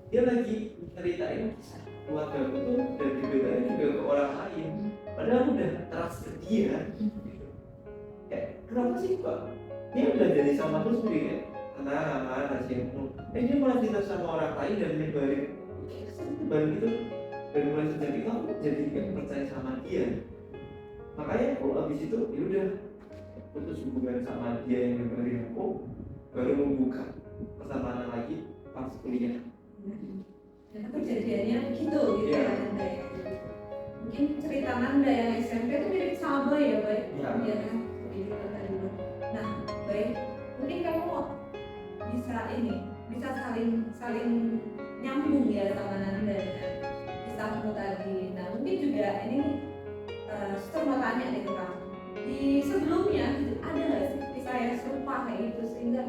dia lagi ceritain kisah keluarga aku tuh dan dibelain juga ke orang lain, padahal aku udah trust ke dia gitu. Kayak kenapa sih kok dia udah jadi sama aku sendiri ya, tenang aman rahasiamu, dia malah cerita sama orang lain dan nyebarin gitu. Dan mulai sejak itu aku jadi gak percaya sama dia, makanya aku abis itu yaudah putus hubungan sama dia yang nyebarin aku, baru membuka pertemanan lagi pas kuliah. Dan kejadiannya gitu Iya. ya Nanda ya. Mungkin cerita Nanda yang SMP itu mirip sama Boy ya Boy? Iya. Iya kan? Seperti itu tadi dulu. Nah Boy, mungkin kamu bisa saling nyambung ya sama Nanda ya, kisahmu tadi. Nah mungkin juga ini Suster mau tanya nih ke kamu, di sebelumnya ada nggak sih kisah yang serupa kayak gitu sehingga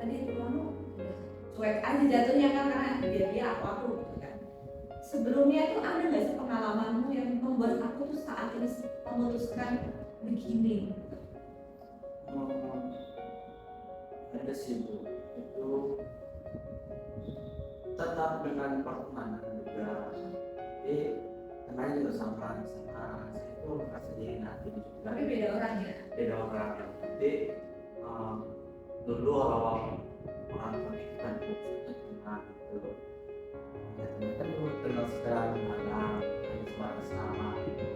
tadi itu kamu cuek aja jatuhnya kan karena dia aku gitu kan. Sebelumnya itu ada nggak sih pengalamanmu yang membuat aku tuh saat ini memutuskan begini? Ada sih Bu, itu tetap dengan pertemanan juga, jadi temannya juga sama saya itu merasa dihianati juga, Tapi beda orang ya. beda orang. Jadi dulu awal orang pernikahan itu teman gitu, ya teman kan dulu kenal secara mendalam hanya sebatas nama gitu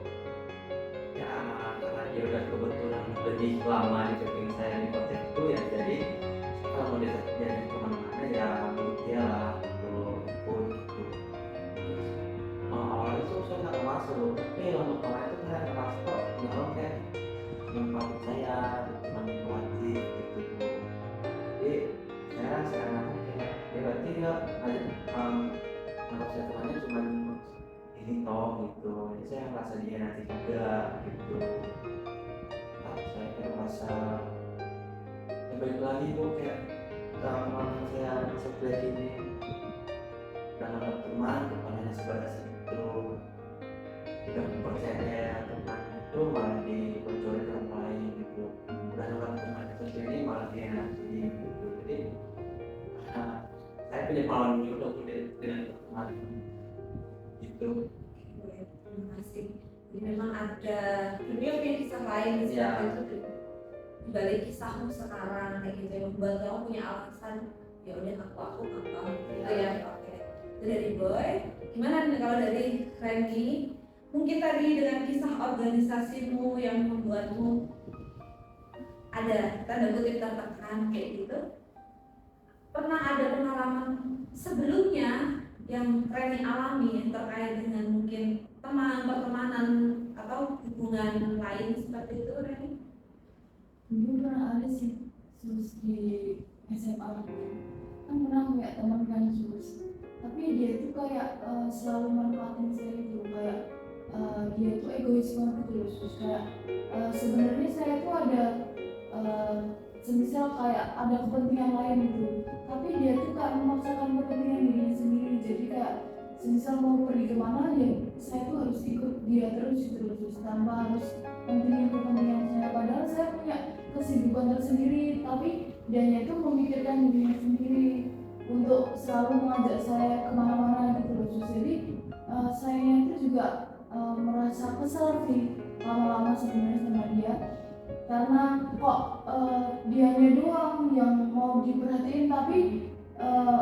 ya, karena dia udah kebetulan lebih lama di samping saya di kota itu ya, jadi kalau dia jadi kemana-mana ya menurut dia lah gitu ikut gitu. Awalnya tuh saya nggak masuk, tapi lama-lama itu saya ngerasa kok nyolong kayak nyumpah saya teman wajib gitu. Jadi saya sekarang kayak ya berarti dia menurut saya temannya cuma ini toh gitu, jadi saya ngerasa dia nanti juga gitu. Tapi saya kayak merasa ya baik lagi Bu, kayak teman saya seperti ini dan dapat teman kepadanya sebatas itu, tidak mempercaya teman itu malah dibocorin ke orang lain gitu, udah dapat teman seperti ini malah dia nanti gitu. Jadi saya punya pengalaman juga dengan teman gitu. Terima kasih. Jadi memang ada dunia punya kisah lain Iya. seperti itu di balik kisahmu sekarang kayak gitu yang membuat kamu punya alasan ya udah aku gitu ya. Oke. Itu dari Boy. Gimana nih kalau dari Randy? Mungkin tadi dengan kisah organisasimu yang membuatmu ada tanda kutip tertekan kayak gitu. Pernah ada pengalaman sebelumnya yang Reni alami yang terkait dengan mungkin pertemanan atau hubungan lain seperti itu Reni? Dulu pernah ada sih sus di SMA kan pernah punya teman kan sus, tapi dia tuh kayak selalu manfaatin saya gitu, kayak dia tuh egois banget gitu loh sus, kayak sebenarnya saya tuh ada semisal kayak ada kepentingan lain gitu, tapi dia tuh kayak memaksakan kepentingan dirinya sendiri, jadi kayak semisal mau pergi kemana ya saya tuh harus ikut dia terus gitu loh sus, tanpa harus pentingin kepentingan saya, padahal saya punya kesibukan tersendiri, tapi dianya itu memikirkan dirinya sendiri untuk selalu mengajak saya kemana-mana gitu loh sus. Jadi saya itu juga merasa kesal sih lama-lama sebenarnya sama dia, karena kok dianya doang yang mau diperhatiin tapi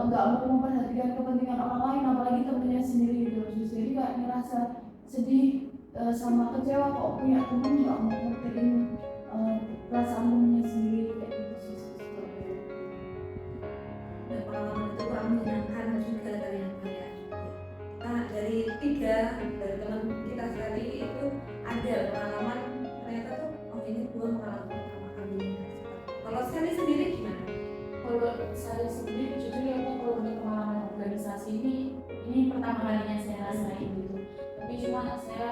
nggak mau memperhatikan kepentingan orang lain, apalagi temennya sendiri gitu loh sus. Jadi kayak ngerasa sedih sama kecewa kok punya temen nggak mau ngertiin perasaan temennya sendiri kayak gitu sih. Dan pengalaman itu kurang menyenangkan juga ternyata ya. Nah dari teman kita tadi itu ada pengalaman ternyata tuh oh ini gue mengalami pertama kali. Kalau Sally sendiri gimana? Kalau saya sendiri jujur ya Pak, kalau untuk pengalaman organisasi ini pertama kalinya saya rasain gitu, tapi cuma saya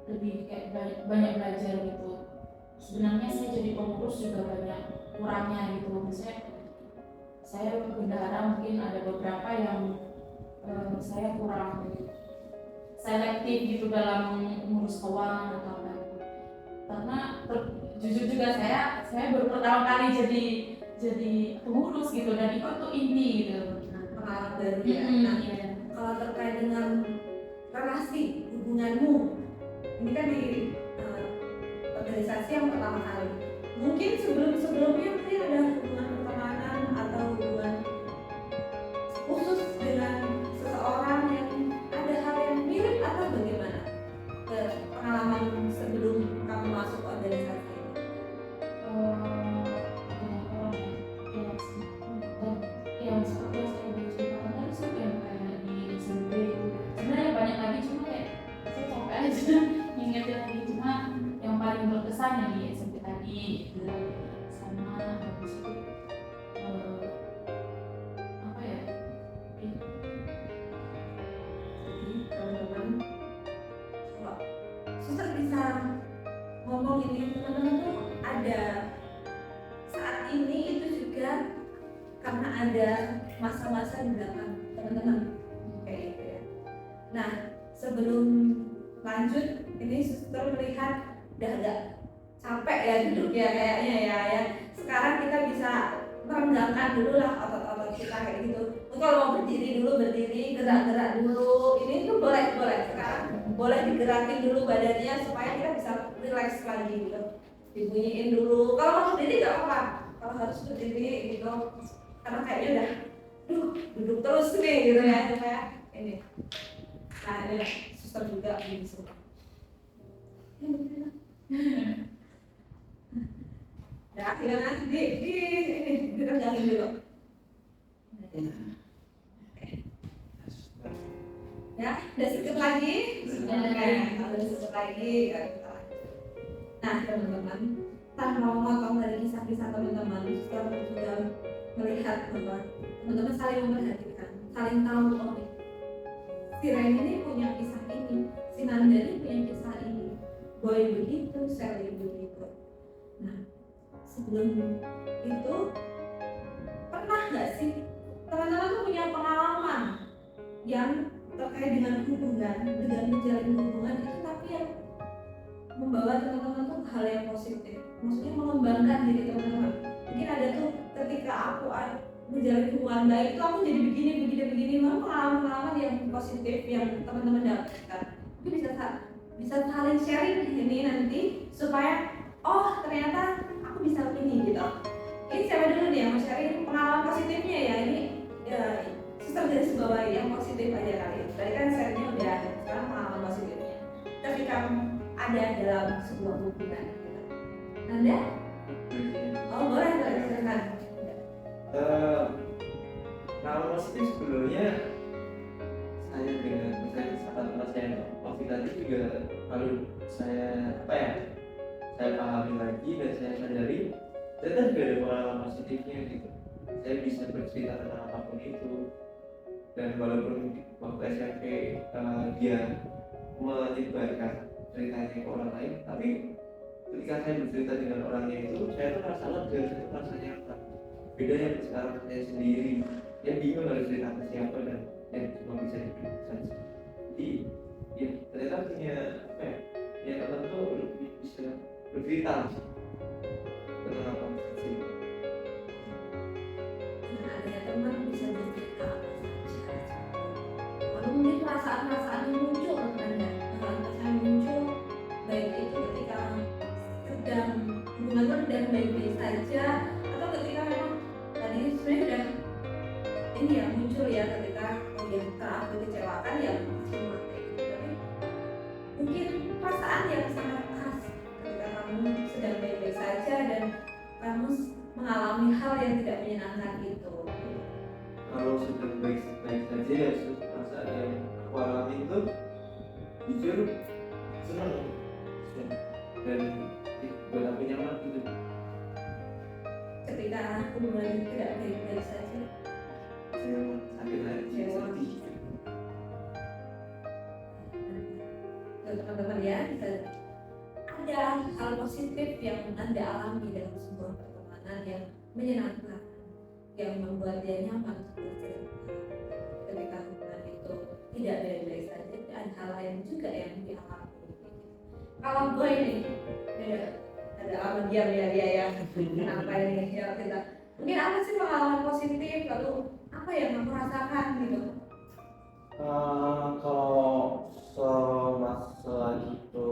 lebih kayak banyak belajar gitu. Sebenarnya saya jadi pengurus juga banyak kurangnya gitu, misalnya saya bendahara mungkin ada beberapa yang saya kurang selektif gitu dalam mengurus keuangan atau apa gitu. Karena jujur juga saya baru pertama kali jadi pengurus gitu dan ikut tuh inti gitu. Pengalaman baru ya. Mm-mm, Nah, iya. kalau terkait dengan relasi hubunganmu, ini kan di organisasi yang pertama kali. Mungkin sebelumnya mungkin ada hubungan pertemanan atau hubungan khusus dengan seseorang yang ada hal yang mirip atau bagaimana? Pengalaman sebelum kamu masuk organisasi ini? Ya sih. Dan yang seperti yang saya udah ceritakan tadi sih yang kayak di SMP itu sebenarnya banyak lagi cuma kayak saya capek aja ngingetin lagi, cuma yang paling berkesan yang di SMP tadi itu sama habis itu apa ya itu Jadi teman-teman, kalau suster bisa ngomong ini, teman-teman tuh ada saat ini itu juga karena ada masa-masa di belakang teman-teman kayak gitu ya. Nah, sebelum lanjut ini suster melihat udah agak capek ya duduk ya kayaknya ya. Sekarang kita bisa merenggangkan dulu lah otot-otot kita kayak gitu. Kalau mau berdiri dulu berdiri, gerak-gerak dulu. Ini tuh boleh sekarang boleh digerakin dulu badannya supaya kita bisa relax lagi gitu. Dibunyiin dulu. Kalau mau berdiri nggak apa-apa. Kalau harus berdiri gitu, karena kayaknya udah, duduk terus nih gitu ya supaya ini. Nah ini suster juga gitu. Ya, akhirnya direnggangin dulu. Ya, udah sedikit lagi. Udah sedikit lagi. Nah, teman-teman, tanpa memotong dari kisah-kisah teman-teman, setelah juga melihat bahwa teman-teman saling memperhatikan, saling tahu si Ren ini punya kisah ini, si Nanda ini punya kisah ini, Boy begitu, Sally begitu. Nah, sebelum itu pernah nggak sih teman-teman tuh punya pengalaman yang terkait dengan hubungan, dengan menjalin hubungan itu tapi yang membawa teman-teman tuh hal yang positif, maksudnya mengembangkan diri teman-teman. Mungkin ada tuh ketika aku menjalin hubungan baik itu aku jadi begini, memang pengalaman-pengalaman yang positif yang teman-teman dapatkan. Mungkin bisa saling sharing ini nanti supaya oh ternyata aku bisa ini gitu. Ini siapa dulu nih yang mau sharing pengalaman positifnya ya, ini ya suster garis bawahi yang positif aja kali. Tadi kan sharingnya udah ada, sekarang pengalaman positifnya. Ketika ada dalam sebuah hubungan gitu. Nanda? Oh boleh silakan. Kalau positif sebenarnya saya dengan misalnya sahabat saya waktu tadi juga kalau saya saya pahami lagi dan saya sadari saya kan juga ada pengalaman positifnya gitu. Saya bisa bercerita tentang apapun itu, dan walaupun waktu SMP dia menyebarkan ceritanya ke orang lain, tapi ketika saya bercerita dengan orangnya itu saya tuh merasa lega, saya tuh merasa nyaman. Beda yang sekarang saya sendiri yang bingung harus cerita ke siapa dan cuma bisa diberikan saja. Jadi ya ternyata punya teman tuh lebih bisa bercerita tentang apa sih. Nah, adanya teman bisa bercerita apa saja. Lalu mungkin perasaan-perasaan yang muncul perasaan yang muncul baik itu ketika sedang hubungan sedang baik-baik saja atau ketika memang tadi sebenarnya udah ini ya muncul ya ketika terlalu dikecewakan ya semua kayak gitu. Tapi mungkin perasaan yang sangat khas ketika kamu sedang baik-baik saja dan kamu mengalami hal yang tidak menyenangkan itu. Kalau sedang baik-baik saja ya perasaan yang aku alami itu jujur senang dan buat aku nyaman gitu. Ketika hubungan tidak baik-baik saja, Saya sakit hati, sedih. teman-teman ya, bisa ada hal positif yang Anda alami dalam sebuah pertemanan yang menyenangkan, yang membuat dia nyaman untuk bercerita. Ketika hubungan itu tidak baik-baik saja, ada hal lain juga yang dialami. Kalau gue ini, ada lama diam ya dia ya. Kenapa ini ya kita? Mungkin apa sih pengalaman positif lalu apa yang kamu rasakan gitu? Kalau selagi itu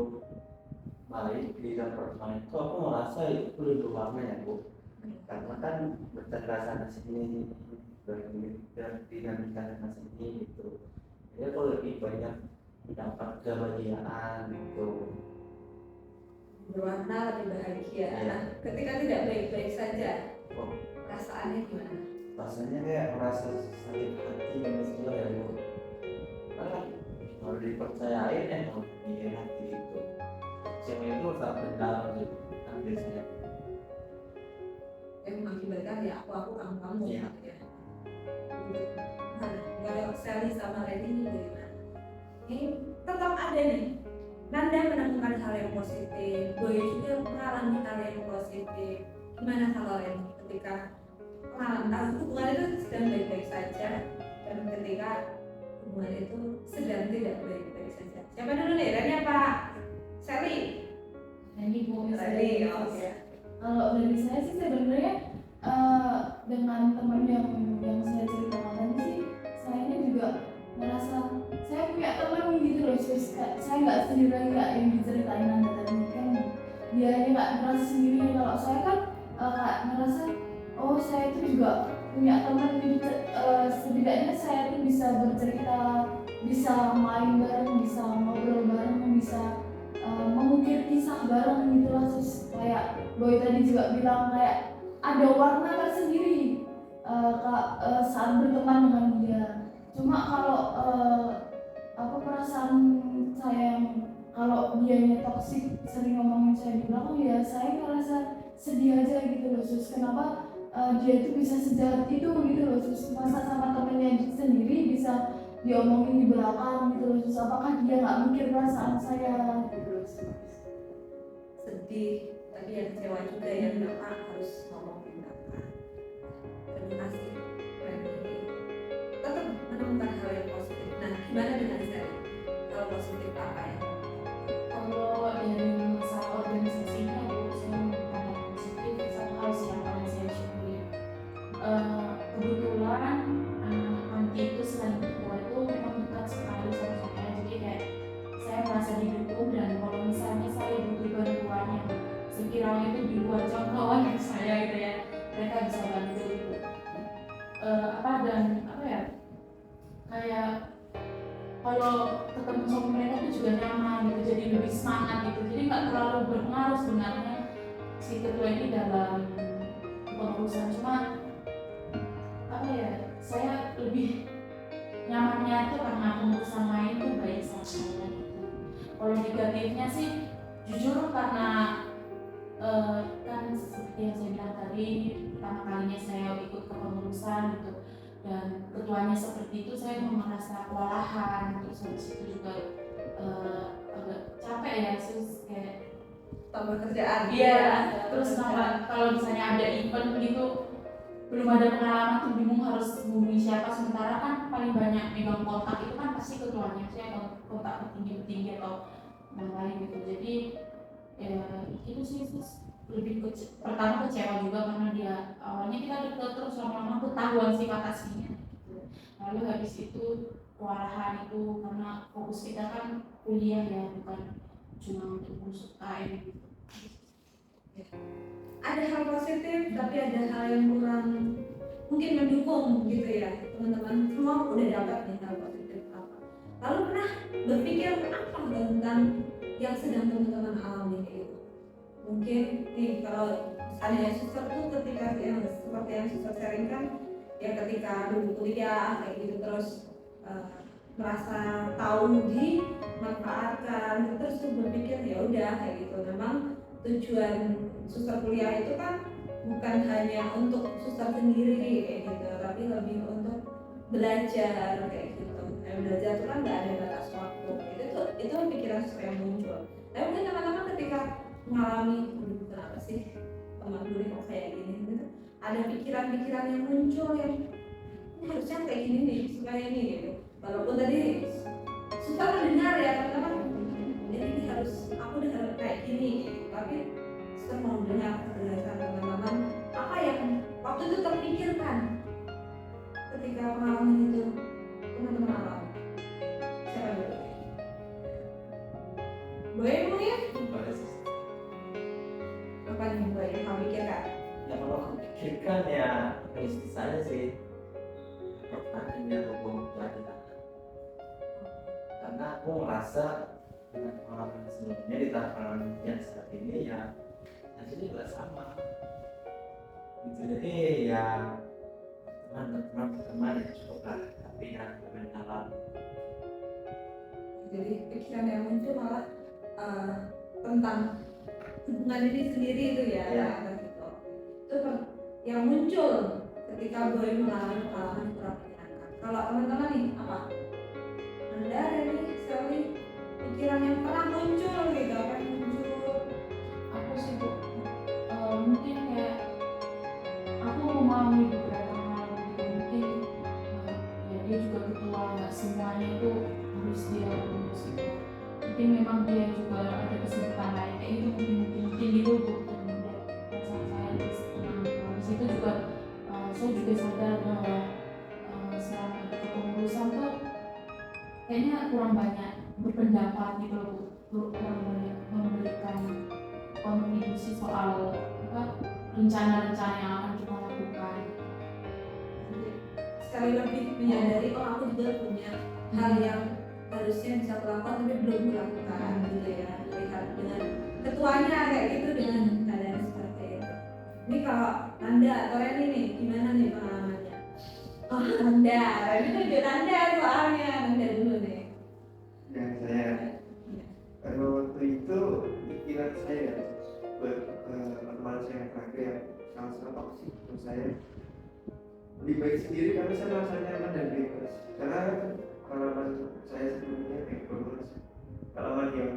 baik di dalam pertemanan itu aku merasa itu lebih lama ya Bu, karena kan bercanda sana sini dinamika sana sini gitu, jadi aku lebih banyak mendapat kebahagiaan gitu. Berwarna lebih bahagia. Iya. Nah, ketika tidak baik-baik saja, Oh, perasaannya gimana? rasanya kayak merasa sakit hati juga ya Bu, karena kalau dipercayain mau hati gitu, cewek itu tak mendalam gitu kan biasanya. Yang mengakibatkan ya aku kamu Iya. gitu ya. Nah, kalau Sally sama Lady ini bagaimana? Ini tetap ada nih. Nanda menemukan hal yang positif, Boy juga mengalami hal yang positif. Gimana kalau Lady ketika hubungan itu sedang baik-baik saja dan ketika hubungan itu sedang tidak baik-baik saja? Siapa dulu nih? Rani apa Sally? Jadi Bu, Sally, oke. kalau dari saya sih sebenarnya dengan teman yang saya ceritakan tadi sih, saya ini juga merasa saya punya teman gitu loh, saya nggak sendiri lagi kayak yang diceritain Anda tadi kan, dia ini nggak merasa sendiri. Kalau saya kan kayak merasa oh saya itu juga punya teman, setidaknya saya itu bisa bercerita, bisa main bareng, bisa ngobrol bareng, bisa mengukir kisah bareng gitu lah. Terus kayak Boy tadi juga bilang kayak ada warna tersendiri saat berteman dengan dia. Cuma kalau perasaan saya kalau dianya toksik sering ngomongin saya di belakang, ya saya ngerasa sedih aja gitu loh. Terus kenapa dia itu bisa sejahat itu gitu loh. Terus masa sama temennya sendiri bisa diomongin di belakang gitu loh. Terus apakah dia nggak mikir perasaan saya gitu loh. Sedih tapi yang kecewa juga ya, kenapa harus ngomongin apa. Terima kasih Rani, tetap menemukan hal yang positif. Nah, gimana dengan Sally? Hal positif apa ya? Kalau dari masalah organisasinya, saya menemukan hal positif. Satu hal sih yang paling saya syukuri, kebetulan nanti itu selain ketua itu memang dekat sekali sama saya. Jadi kayak saya merasa didukung, dan kalau misalnya saya butuh bantuan yang sekiranya itu di luar jangkauan saya gitu ya, mereka bisa bantu gitu. Kayak kalau ketemu sama mereka itu juga nyaman gitu, jadi lebih semangat gitu. Jadi nggak terlalu berpengaruh sebenarnya si ketua ini dalam pengurusan. Cuma saya lebih nyamannya itu karena pengurusan lain tuh baik sama saya gitu. Kalau negatifnya sih jujur karena kan seperti yang saya bilang tadi, pertama kalinya saya ikut ke pengurusan gitu, dan ketuanya seperti itu, saya merasa kewalahan. Terus habis itu juga agak capek ya, terus kayak Tambah kerjaan. iya, terus kalau misalnya ada event gitu, belum ada pengalaman tuh bingung harus hubungi siapa. Sementara kan paling banyak megang kontak itu kan pasti ketuanya, saya kontak petinggi atau yang lain gitu. Jadi ya itu sih lebih pertama kecewa juga karena dia awalnya kita deket, terus lama-lama ketahuan sifat aslinya gitu. Lalu habis itu kewalahan itu karena fokus kita kan kuliah ya, bukan cuma untuk masuk KM gitu. Ada hal positif tapi ada hal yang kurang mungkin mendukung gitu ya. Teman-teman semua udah dapat nih hal positif apa. Lalu pernah berpikir apa tentang yang sedang teman-teman alami gitu? Mungkin nih kalau misalnya suster tuh ketika yang seperti yang suster sharingkan ya, ketika dulu kuliah kayak gitu, terus merasa tahu dimanfaatkan, terus tuh berpikir ya udah kayak gitu. Memang tujuan suster kuliah itu kan bukan hanya untuk suster sendiri kayak gitu, tapi lebih untuk belajar kayak gitu. Belajar itu kan nggak ada batas waktu. Itu pikiran suster yang muncul. Tapi mungkin teman-teman ketika mengalami kenapa sih teman dulu kok kayak gini gitu, ada pikiran-pikiran yang muncul yang ini harusnya kayak gini nih, supaya ini gitu. Walaupun tadi suster mendengar ya teman-teman, jadi ini harus aku udah harus kayak gini gitu. Tapi Suster mau dengar penjelasan teman-teman apa yang waktu itu terpikirkan ketika pengalaman itu teman-teman alami. Siapa dulu? Boy mungkin? Boleh sih. Apa nih Boy yang kamu pikirkan? Ya kalau aku pikirkan ya realistis saja sih. Pertanyaannya hubung pelajaran. Karena aku merasa dengan pengalaman sebelumnya di tahap pengalaman yang saat ini ya hasilnya juga sama. Gitu, jadi ya teman-teman ya cukup lah, tapi yang mendalam. Jadi pikiran yang muncul malah tentang hubungan diri sendiri itu ya, Ya. gitu. Itu yang muncul ketika Boy mengalami pengalaman kurang menyenangkan. Kalau teman-teman nih apa? Anda ada nih sekali pikiran yang pernah muncul gitu, apa yang muncul? Aku sih Bu, mungkin kayak aku memahami beberapa hal gitu, mungkin ya dia juga ketua, nggak semuanya itu harus dia urus gitu. Mungkin memang dia juga ada kesibukan lain kayak itu, mungkin gitu Bu. Dan dia perasaan saya lebih tenang. Habis itu juga saya juga sadar bahwa selama di kepengurusan tuh kayaknya kurang banyak berpendapat gitu loh Bu, kurang banyak memberikan kontribusi soal rencana-rencana yang akan kita lakukan. Jadi, sekali lebih menyadari oh aku juga punya hal yang harusnya bisa aku lakukan tapi belum melakukan gitu ya, lihat dengan ketuanya kayak gitu dengan keadaan seperti itu. Ini kalau Nanda atau Reni nih gimana nih pengalamannya? Oh Nanda, Reni tunjuk Nanda soalnya, Nanda dulu nih. yang saya karena waktu itu pikiran saya buat teman saya yang terakhir yang sangat toksik menurut saya lebih baik sendiri karena saya merasa nyaman dan bebas karena pengalaman saya sebelumnya pengalaman yang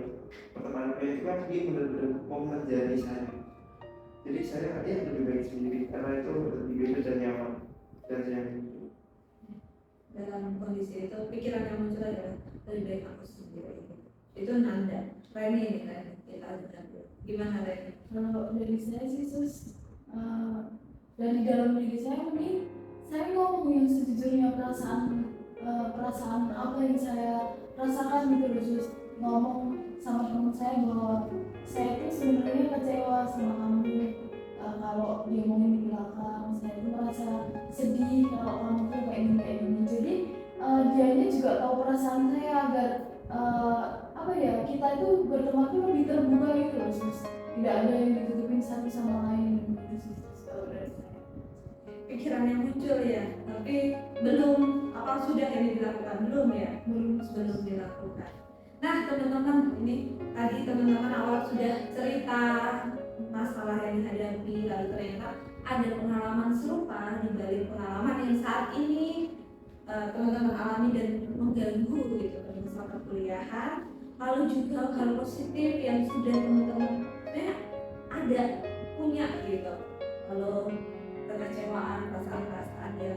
pertemanan saya itu kan dia benar-benar mau menjadi saya, jadi saya lebih baik sendiri karena itu lebih bebas dan nyaman dan saya Dalam kondisi itu pikiran yang muncul adalah lebih baik aku sendiri. Itu Nanda. Reni nih Reni, kita dengar dulu. Gimana Reni? Kalau dari saya sih Sus, dari dalam diri saya mungkin saya ngomong yang sejujurnya perasaan apa yang saya rasakan gitu loh Sus. Ngomong sama teman saya bahwa saya itu sebenarnya kecewa sama kamu. Kalau dia ngomongin di belakang, saya itu merasa sedih kalau kamu tuh kayak gini. Jadi dianya juga tahu perasaan saya agar kita itu berteman tuh lebih terbuka gitu loh Sus. Tidak ada yang ditutupin satu sama lain gitu Sus. Kalau dari saya. Pikiran yang muncul ya, tapi belum apa sudah yang dilakukan belum ya? Belum dilakukan. Nah teman-teman, ini tadi teman-teman awal sudah cerita masalah yang dihadapi, lalu ternyata ada pengalaman serupa di balik pengalaman yang saat ini teman-teman alami dan mengganggu gitu pada masa perkuliahan. Lalu juga hal positif yang sudah teman-teman ada punya gitu. Lalu kekecewaan, perasaan-perasaan yang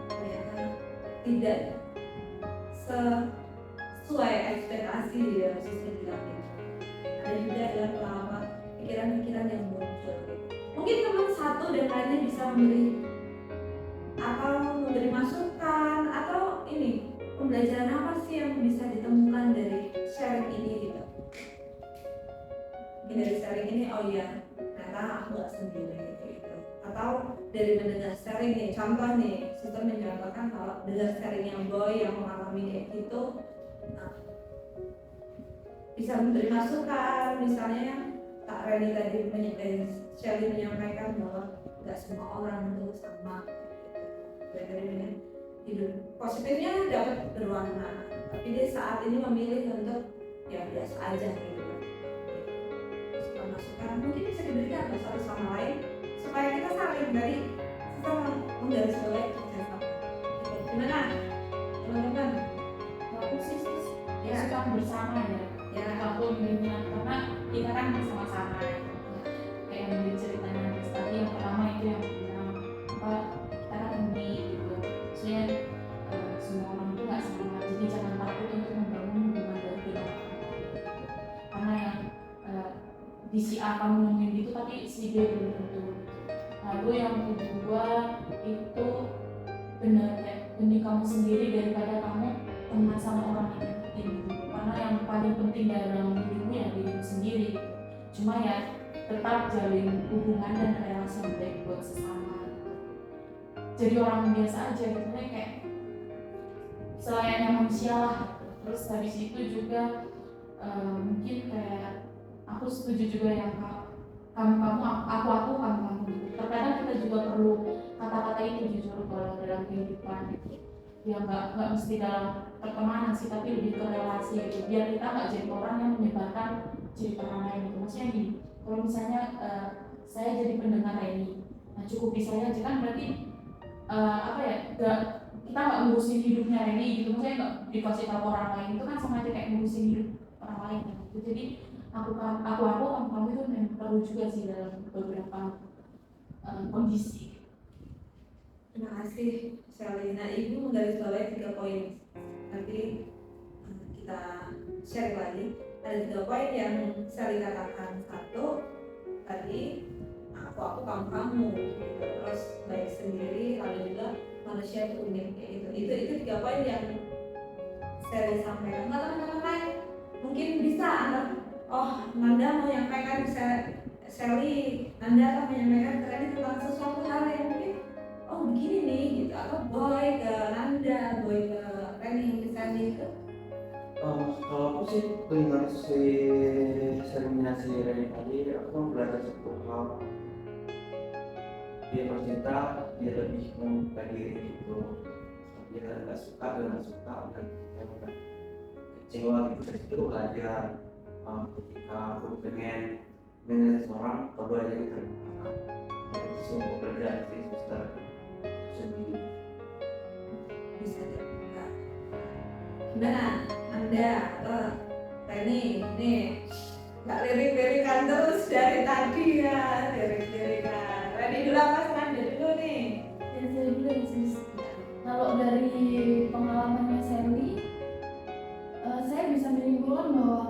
ternyata tidak sesuai ekspektasi ya sistem bilang gitu. Ada juga dalam pengalaman pikiran-pikiran yang muncul gitu. Mungkin teman satu dan lainnya bisa memberi masukan atau ini pembelajaran apa sih yang bisa ditemukan dari sharing ini gitu. Mungkin dari sharing ini oh iya ternyata aku gak sendiri gitu. Atau dari mendengar sharing nih, contoh nih suster mencontohkan kalau dengar sharing yang Boy yang mengalami kayak gitu bisa memberi masukan, misalnya Kak Reni tadi sharing menyampaikan bahwa nggak semua orang itu sama gitu. Dan hidup positifnya dapat berwarna, tapi dia saat ini memilih untuk ya biasa aja gitu kan. Masukan mungkin bisa diberikan satu sama lain supaya kita saling dari kita menggarisbawahi kerjasama. Gimana teman-teman? Aku sih Ya. suka bersama ya apapun dirinya, karena kita kan bersama-sama kayak yang di ceritanya tadi yang pertama itu yang bilang kita kan unik gitu, maksudnya semua orang itu nggak sama, jadi jangan takut untuk membangun hubungan dari kita, karena yang di si A kamu nemuin itu tapi si dia belum tentu. Lalu yang kedua itu benar ya, demi kamu sendiri daripada kamu teman sama orang yang penting gitu. Karena yang paling penting dalam hidupmu ya dirimu sendiri. Cuma ya tetap jalin hubungan dan relasi yang baik buat sesama. Jadi orang biasa aja gitu, kayak selayaknya manusia lah. Terus habis itu juga mungkin kayak aku setuju juga yang kamu aku kamu. Terkadang kita juga perlu kata-kata itu jujur kalau dalam kehidupan. Ya nggak mesti dalam pertemanan sih, tapi lebih ke relasi gitu. Biar kita nggak jadi orang yang menyebarkan cerita orang lain gitu. Maksudnya gini, kalau misalnya saya jadi pendengar ini, nah cukup di saya aja kan berarti kita nggak ngurusin hidupnya Reni gitu. Maksudnya nggak dikasih tahu orang lain, itu kan sama aja kayak ngurusin hidup orang lain gitu. Jadi kamu itu memang perlu juga sih dalam beberapa kondisi. Terima kasih Sally. Nah, Ibu menggarisbawahi 3 poin. Nanti kita share lagi. Ada 3 poin yang Sally katakan. 1, tadi aku kamu gitu. Terus baik sendiri, lalu juga manusia itu unik kayak gitu. Itu 3 poin yang Sally sampaikan. Teman-teman lain mungkin bisa anggap, oh Nanda mau menyampaikan Sally, Nanda akan menyampaikan tren tentang sesuatu hal yang mungkin oh begini nih gitu, atau boy ke Nanda, boy ke Reni, ke Sally itu. Kalau aku sih dengar si sharingnya si Reni tadi, aku belajar satu hal. Dia bercinta, dia lebih membuka diri gitu. Dia nggak suka dan kecewa gitu. Dari situ belajar ketika aku pengen seseorang, kedua aja gitu. Itu untuk belajar sih suster sendiri. Bisa juga. Gimana Anda atau Reni nih nggak lirik-lirikan terus dari tadi ya, lirik-lirikan. Reni dulu apa Nanda dulu nih? Dan saya dulu ya sis. Kalau dari pengalamannya Sally, saya bisa menyimpulkan bahwa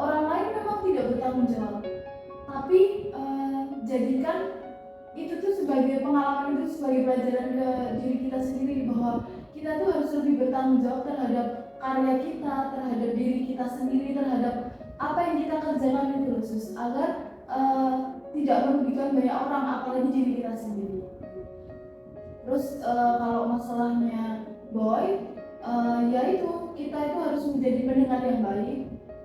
orang lain memang tidak bertanggung jawab, tapi jadikan itu tuh sebagai pengalaman, itu sebagai pelajaran ke diri kita sendiri bahwa kita tuh harus lebih bertanggung jawab terhadap karya kita, terhadap diri kita sendiri, terhadap apa yang kita kerjakan itu khusus agar tidak merugikan banyak orang, apalagi diri kita sendiri. Terus kalau masalahnya boy, yaitu kita itu harus menjadi pendengar yang baik.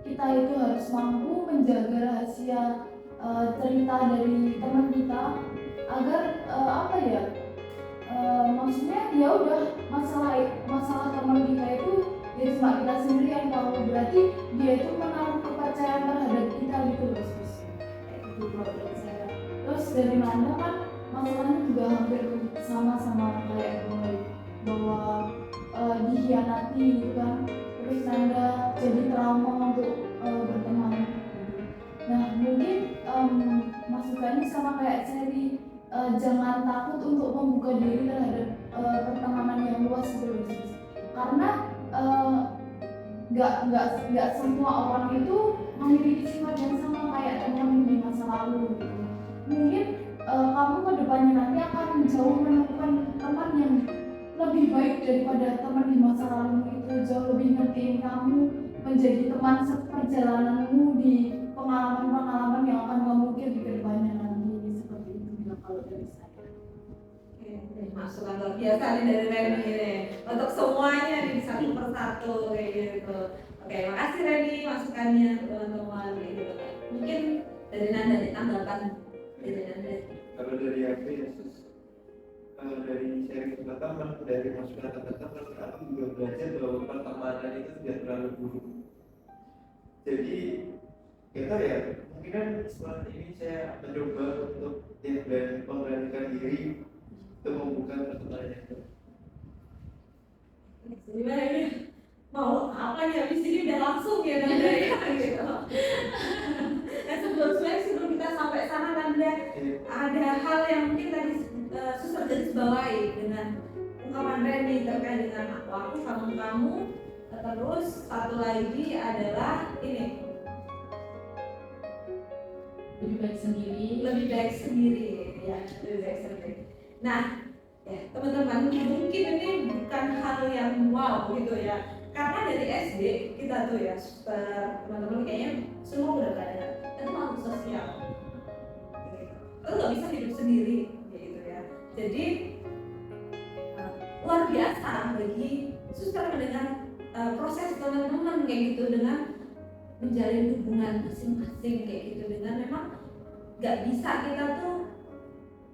Kita itu harus mampu menjaga rahasia cerita dari teman kita agar maksudnya ya udah masalah teman kita itu ya cuma kita sendiri yang tahu, berarti dia itu menaruh kepercayaan terhadap kita gitu loh sis. Itu buat saya. Terus dari mana kan masalahnya juga hampir sama kayak gue, bahwa dikhianati gitu kan. Terus Nanda jadi trauma untuk berteman. Nah mungkin masukannya sama kayak Sally, jangan takut untuk membuka diri terhadap pertemanan yang luas gitu, karena nggak semua orang itu memiliki sifat yang sama kayak teman di masa lalu gitu. Mungkin kamu ke depannya nanti akan jauh menemukan teman yang lebih baik daripada teman di masa lalu itu, jauh lebih ngertiin kamu, menjadi teman seperjalananmu di pengalaman-pengalaman yang akan kamu mungkin di kedepannya nanti. Seperti itu kalau dari saya. Masukan luar biasa nih dari Reni nih untuk semuanya nih satu persatu kayak gitu. Oke, makasih Reni masukannya teman-teman kayak gitu. Mungkin dari Nanda nih tanggapan dari Nanda. Kalau dari aku ya dari sharing teman-teman, dari masukan teman-teman, aku juga belajar bahwa pertemanan itu tidak terlalu buruk. Jadi kita ya mungkin setelah ini saya mencoba untuk memberanikan diri untuk membuka pertemanan yang baru. Gimana ini? Mau apa nih habis ini udah langsung ya Nanda ya gitu. Nah sebelum kita sampai sana Nanda, ada hal yang mungkin tadi susah garis bawahi dengan ungkapan Reni terkait dengan aku kamu. Terus satu lagi adalah ini lebih baik sendiri. lebih baik sendiri ya, lebih baik sendiri. Nah ya teman-teman, mungkin ini bukan hal yang wow gitu ya, karena dari SD kita tuh ya teman-teman kayaknya semua udah belajar itu makhluk sosial gitu. Itu nggak bisa hidup sendiri gitu ya. Jadi luar biasa bagi suster mendengar proses teman-teman kayak gitu dengan menjalin hubungan masing-masing kayak gitu, dengan memang nggak bisa kita tuh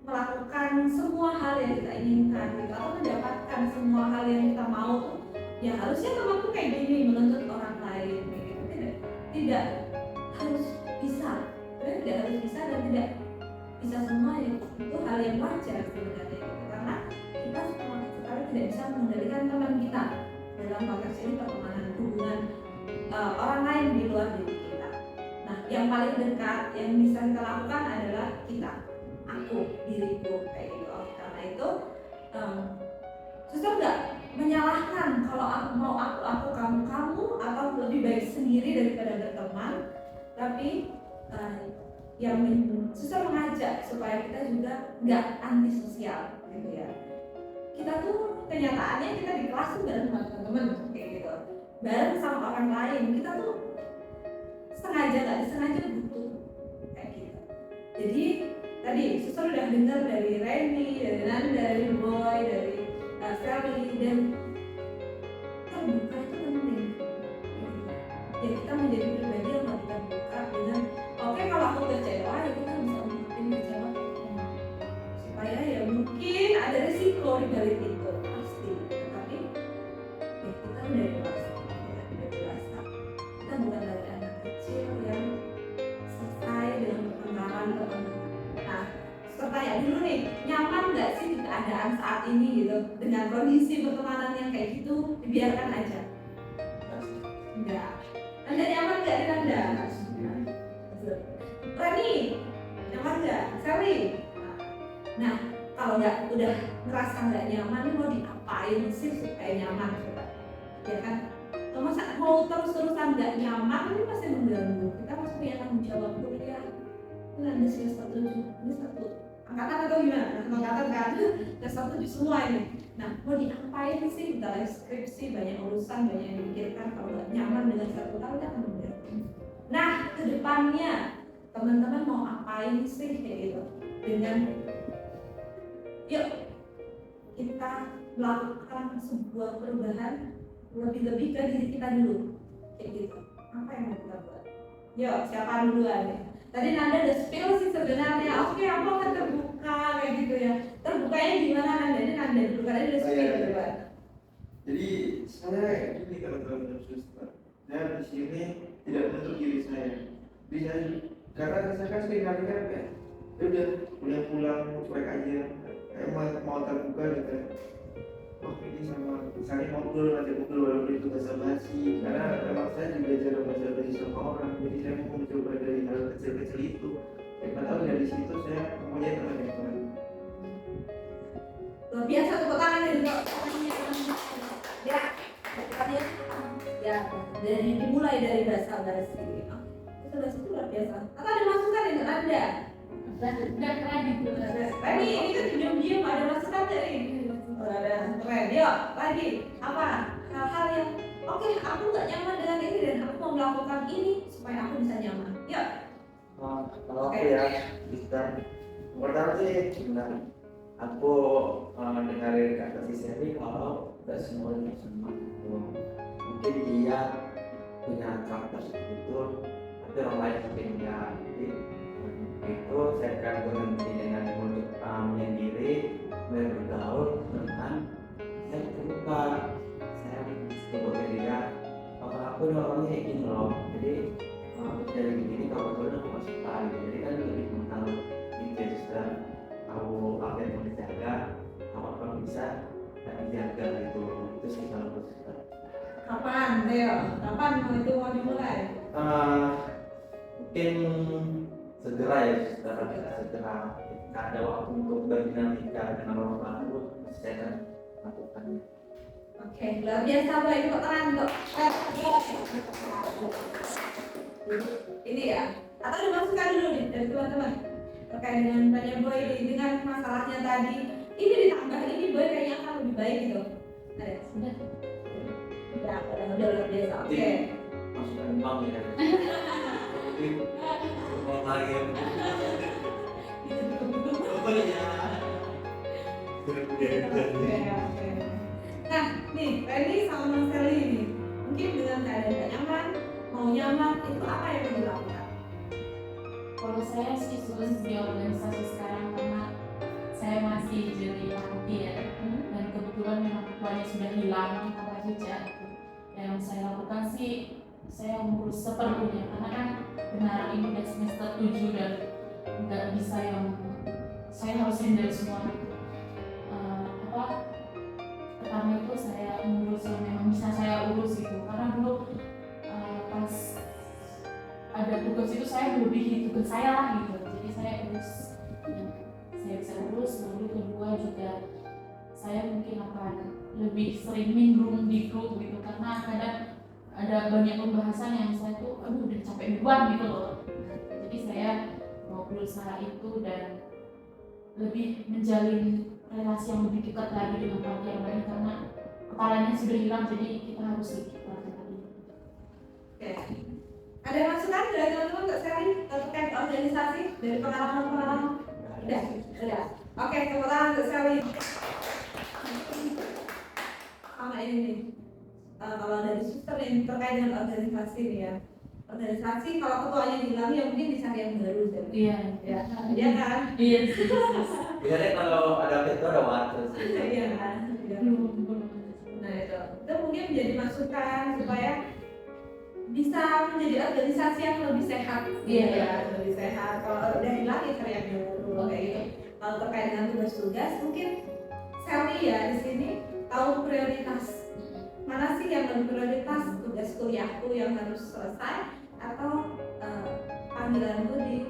melakukan semua hal yang kita inginkan gitu, atau mendapatkan semua hal yang kita mau tuh ya harusnya teman tuh kayak gini menuntut orang lain gitu. Tidak harus bisa, tidak harus bisa dan tidak bisa semua ya, itu hal yang wajar sebenarnya gitu. Karena kita sama sekali tidak bisa mengendalikan teman kita dalam konteks ini pertemanan, hubungan orang lain di luar diri kita. Nah yang paling dekat yang bisa kita lakukan adalah kita, aku, diriku kayak gitu. Karena itu suster nggak menyalahkan kalau aku mau aku kamu atau lebih baik sendiri daripada berteman, tapi yang suster mengajak supaya kita juga nggak antisosial gitu ya. Kita tuh kenyataannya kita di kelas tuh bareng sama teman-teman kayak gitu, bareng sama orang lain, kita tuh sengaja nggak disengaja butuh kayak gitu. Jadi tadi suster udah dengar dari Randy, dari Nanda, dari Boy, dari Sally, dan terbuka itu penting. Ya kita menjadi pribadi yang lebih terbuka dengan oke, kalau aku kecewa ya kita bisa ungkapin kecewa supaya ya mungkin ada risiko di balik itu pasti, tapi ya kita udah dewasa, kita bukan dari anak kecil yang selesai dengan pertengkaran. Nah, pertanyaan dulu nih, nyaman nggak sih di keadaan saat ini gitu dengan kondisi pertemanan yang kayak gitu, dibiarkan aja? Enggak. Anda nyaman nggak di Anda? Rani, nyaman nggak? Sally? Nah, kalau udah ngerasa nggak nyaman, mau diapain sih supaya nyaman? Ya kan? Kalau masa mau terus-terusan nggak nyaman, ini pasti mengganggu. Kita masih punya tanggung jawab kuliah. Ini ada semester 7, ini satu angkatan atau gimana? Angkatan kan? Semester 7 semua ini. Nah, mau diapain sih? Dalam skripsi banyak urusan, banyak yang dipikirkan. Kalau nggak nyaman dengan satu hal, kita akan mengganggu. Nah, kedepannya teman-teman mau apain sih kayak gitu? Dengan yuk kita melakukan sebuah perubahan lebih-lebih ke diri kita dulu kayak gitu. Apa yang mau kita buat? Yuk, siapa duluan ya? Tadi Nanda udah spill sih sebenarnya. Oke, aku akan terbuka kayak gitu ya. Terbukanya gimana Nanda? Ini Nanda dulu karena dia udah spill duluan. Jadi saya ini teman-teman dan suster, saya di sini tidak menutup diri saya. Jadi saya karena saya kan sering kali kan kayak ya udah pulang cuek aja, kayak mau terbuka gitu. Oh ini sama misalnya ngobrol walaupun itu bahasa basi, karena memang saya juga jarang bahasa basi sama orang, jadi saya mau mencoba dari hal kecil-kecil itu. Siapa tahu dari situ saya mempunyai teman yang baru. Luar biasa tepuk tangan nih untuk ya, ya dari dimulai dari bahasa basi. Bahasa basi itu luar biasa. Atau ada masukan untuk Anda? Dan keren gitu. Tadi ini kan diam-diam ada masukan dari ada keren. Yuk lagi apa hal-hal yang oke, aku nggak nyaman dengan ini dan aku mau melakukan ini supaya aku bisa nyaman. Yuk. Kalau aku ya bisa pertama sih benar, aku dengerin kata si Sally kalau tidak semua orang sama, mungkin dia punya karakter seperti itu tapi orang lain mungkin enggak. Jadi itu saya akan berhenti dengan menyendiri, bergaul dengan saya terbuka, saya sebagai dia kalau aku ini orangnya kayak gini loh, jadi dari begini kalau betul aku masuk gitu. Jadi kan lebih mengenal itu sudah tahu apa yang mau dijaga, apa bisa dijaga gitu. Itu sih kalau sudah. Kapan, Theo? Kapan itu mau dimulai? Mungkin segera ya, segera ada waktu untuk berdinamika dengan orang baru, saya akan lakukannya. Oke, luar biasa Boy, tepuk tangan untuk ini ya. Atau ada masukan dulu nih dari teman-teman terkait dengan banyak boy dengan masalahnya tadi, ini ditambah ini boy kayaknya akan lebih baik gitu. Ada? Udah luar biasa. Oke. Masukan bang ya. Mau lagi. Oke. Nah, nih Randy sama Mas Sally nih, mungkin dengan keadaan gak nyaman, mau nyaman, itu apa yang perlu dilakukan? Kalau saya sih suka di organisasi sekarang karena saya masih jadi panti ya, dan kebetulan memang ketuanya sudah hilang tanpa jejak. Yang saya lakukan sih saya mengurus seperlunya karena kan benar ini udah semester 7 dan nggak bisa yang saya harus hindari semua. Pertama itu saya mengurus yang memang bisa saya urus gitu, karena dulu pas ada tugas itu saya melebihi tugas saya lah gitu, jadi saya urus yang saya bisa urus. Lalu kedua juga saya mungkin akan lebih sering nimbrung di grup gitu, karena kadang ada banyak pembahasan yang saya tuh udah capek duluan gitu loh. Jadi saya mau berusaha itu dan lebih menjalin relasi yang lebih dekat lagi dengan panti yang lain karena kepalanya sudah hilang, jadi kita harus lebih dekat lagi. Oke. Ada masukan dari teman-teman Kak Sally terkait organisasi dari pengalaman-pengalaman? Udah. Oke, tepuk tangan untuk Sally. Sama ini nih. Kalau dari suster ini terkait dengan organisasi nih ya. Organisasi kalau ketuanya hilang ya mungkin dicari yang baru jadi. Iya. Iya kan? Iya sih. Biasanya kalau ada ketua ada waktu sih. Iya kan? Iya. Nah itu mungkin menjadi masukan supaya bisa menjadi organisasi yang lebih sehat. Iya. Ya, lebih sehat. Kalau udah hilang ya cari yang baru kayak gitu. Kalau terkait dengan tugas-tugas mungkin Sally ya di sini tahu prioritas. Mana sih yang lebih prioritas, tugas kuliahku yang harus selesai atau panggilanku di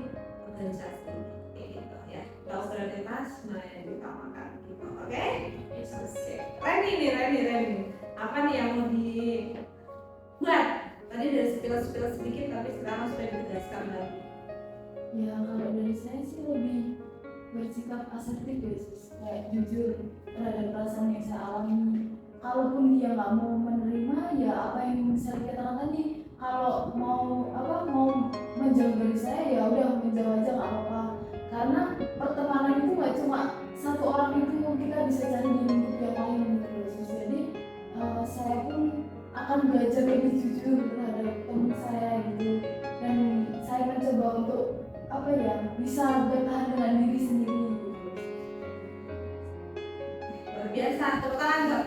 organisasi kayak gitu ya. Tahu prioritas mana yang diutamakan gitu. Oke? Oke. Reni. Apa nih yang mau dibuat? Tadi udah spill sedikit tapi sekarang sudah ditegaskan lagi. Ya kalau dari saya sih lebih bersikap asertif ya, kayak jujur terhadap perasaan yang saya alami. Kalaupun dia nggak mau menerima ya apa yang saya katakan tadi, kalau mau menjauh dari saya ya udah menjauh aja nggak apa-apa, karena pertemanan itu nggak cuma satu orang itu, kita bisa cari di lingkup yang lain gitu. Jadi saya pun akan belajar lebih jujur terhadap teman saya gitu, dan saya mencoba untuk bisa bertahan dengan diri sendiri gitu. Luar biasa, tepuk tangan Dok.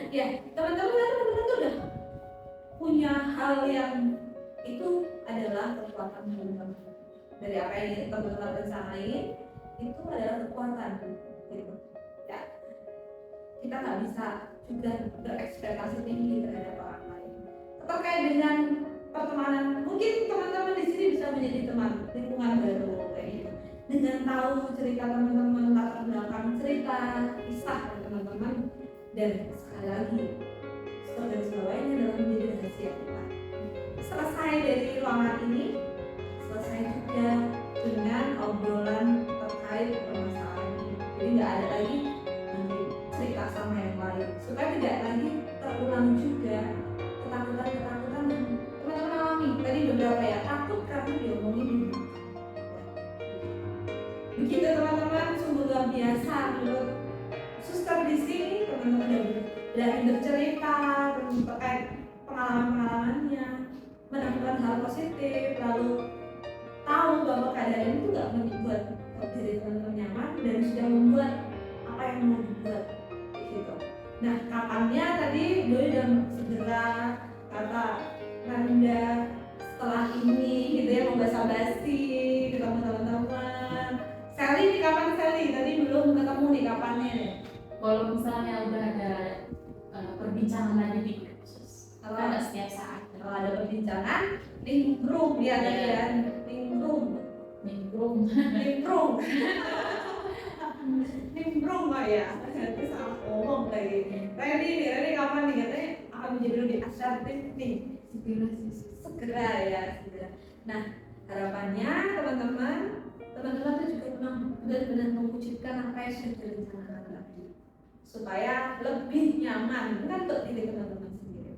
Ya, teman-teman tuh udah punya hal yang itu adalah kekuatan teman-teman. Dari apa yang teman-teman rencanain itu adalah kekuatan gitu. Ya, kita nggak bisa juga berekspektasi tinggi terhadap orang lain. Terkait dengan pertemanan, mungkin teman-teman di sini bisa menjadi teman lingkungan baru kayak gitu. Dengan tahu cerita teman-teman, latar belakang cerita, kisah dari teman-teman, dan sekali lagi, dan sebagainya adalah menjadi rahasia kita. Selesai dari ruangan ini, selesai juga dengan obrolan terkait permasalahan ini. Jadi nggak ada lagi nanti cerita sama yang lain, supaya tidak lagi terulang juga ketakutan-ketakutan yang teman-teman alami. Tadi beberapa ya, takut karena diomongin. Begitu teman-teman, sungguh luar biasa menurut suster di sini. Teman-teman udah berani bercerita terkait pengalaman-pengalamannya, menemukan hal positif, lalu tahu bahwa keadaan itu nggak membuat diri teman-teman nyaman dan sudah membuat apa yang mau dibuat gitu. Nah, kapannya tadi Doi udah segera kata Nanda setelah ini gitu ya, mau basa-basi ketemu teman-teman. Sally nih, kapan Sally? Tadi belum ketemu nih, kapannya nih? Kalau misalnya udah ada perbincangan lagi di khusus, ada setiap saat. Kalau ada perbincangan, link room ya tadi ya, link room, oh ya, nanti salah ngomong lagi. Randy kapan nih katanya akan menjadi lebih asertif nih. Segera ya, segera. Nah, harapannya teman-teman tuh juga memang benar-benar mewujudkan apa yang sudah direncanakan tadi, supaya lebih nyaman kan untuk diri teman-teman sendiri.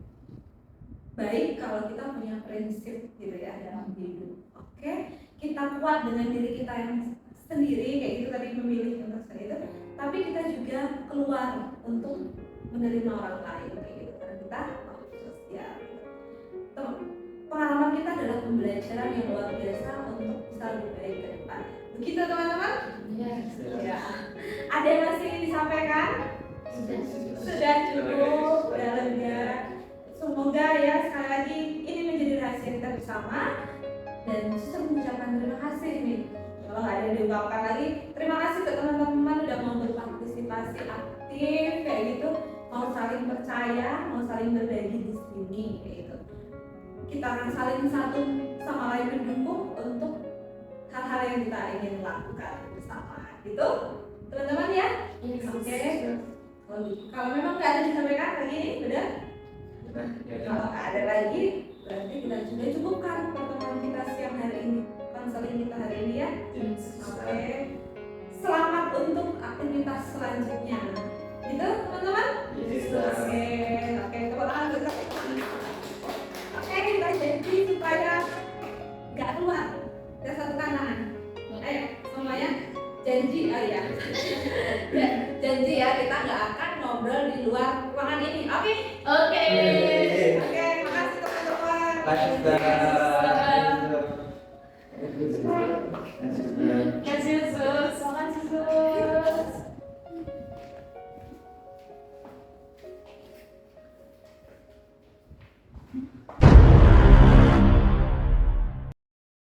Baik kalau kita punya prinsip gitu ya dalam hidup. Oke, kita kuat dengan diri kita yang sendiri kayak gitu tadi, memilih untuk seperti itu. Tapi kita juga keluar untuk menerima orang lain kayak gitu karena kita makhluk sosial. Pengalaman kita adalah pembelajaran yang luar biasa untuk bisa lebih baik ke depan. Begitu teman-teman? Ya. Ada yang masih ingin disampaikan? Sudah cukup, udah lega. Semoga ya sekali lagi ini menjadi rahasia kita bersama, dan susah mengucapkan terima kasih nih. Kalau nggak ada yang diungkapkan lagi, terima kasih ke teman-teman udah mau berpartisipasi aktif kayak gitu, mau saling percaya, mau saling berbagi di sini kayak gitu. Kita akan saling satu sama lain mendukung untuk hal-hal yang kita ingin lakukan bersama gitu, teman-teman ya. Oke. Kalau memang nggak ada disampaikan lagi nih, udah. Kalau nggak ada lagi, berarti kita sudah cukupkan pertemuan kita siang hari ini, konseling kita hari ini ya. Oke. Selamat untuk aktivitas selanjutnya. Gitu teman-teman? Oke, tepuk tangan bersama. Oke, kita janji supaya nggak keluar. Kita satukan tangan. Ayo, semuanya janji, ya. Janji ya, kita nggak akan ngobrol di luar ruangan ini. Oke? Oke, makasih teman-teman. Kasih Sus.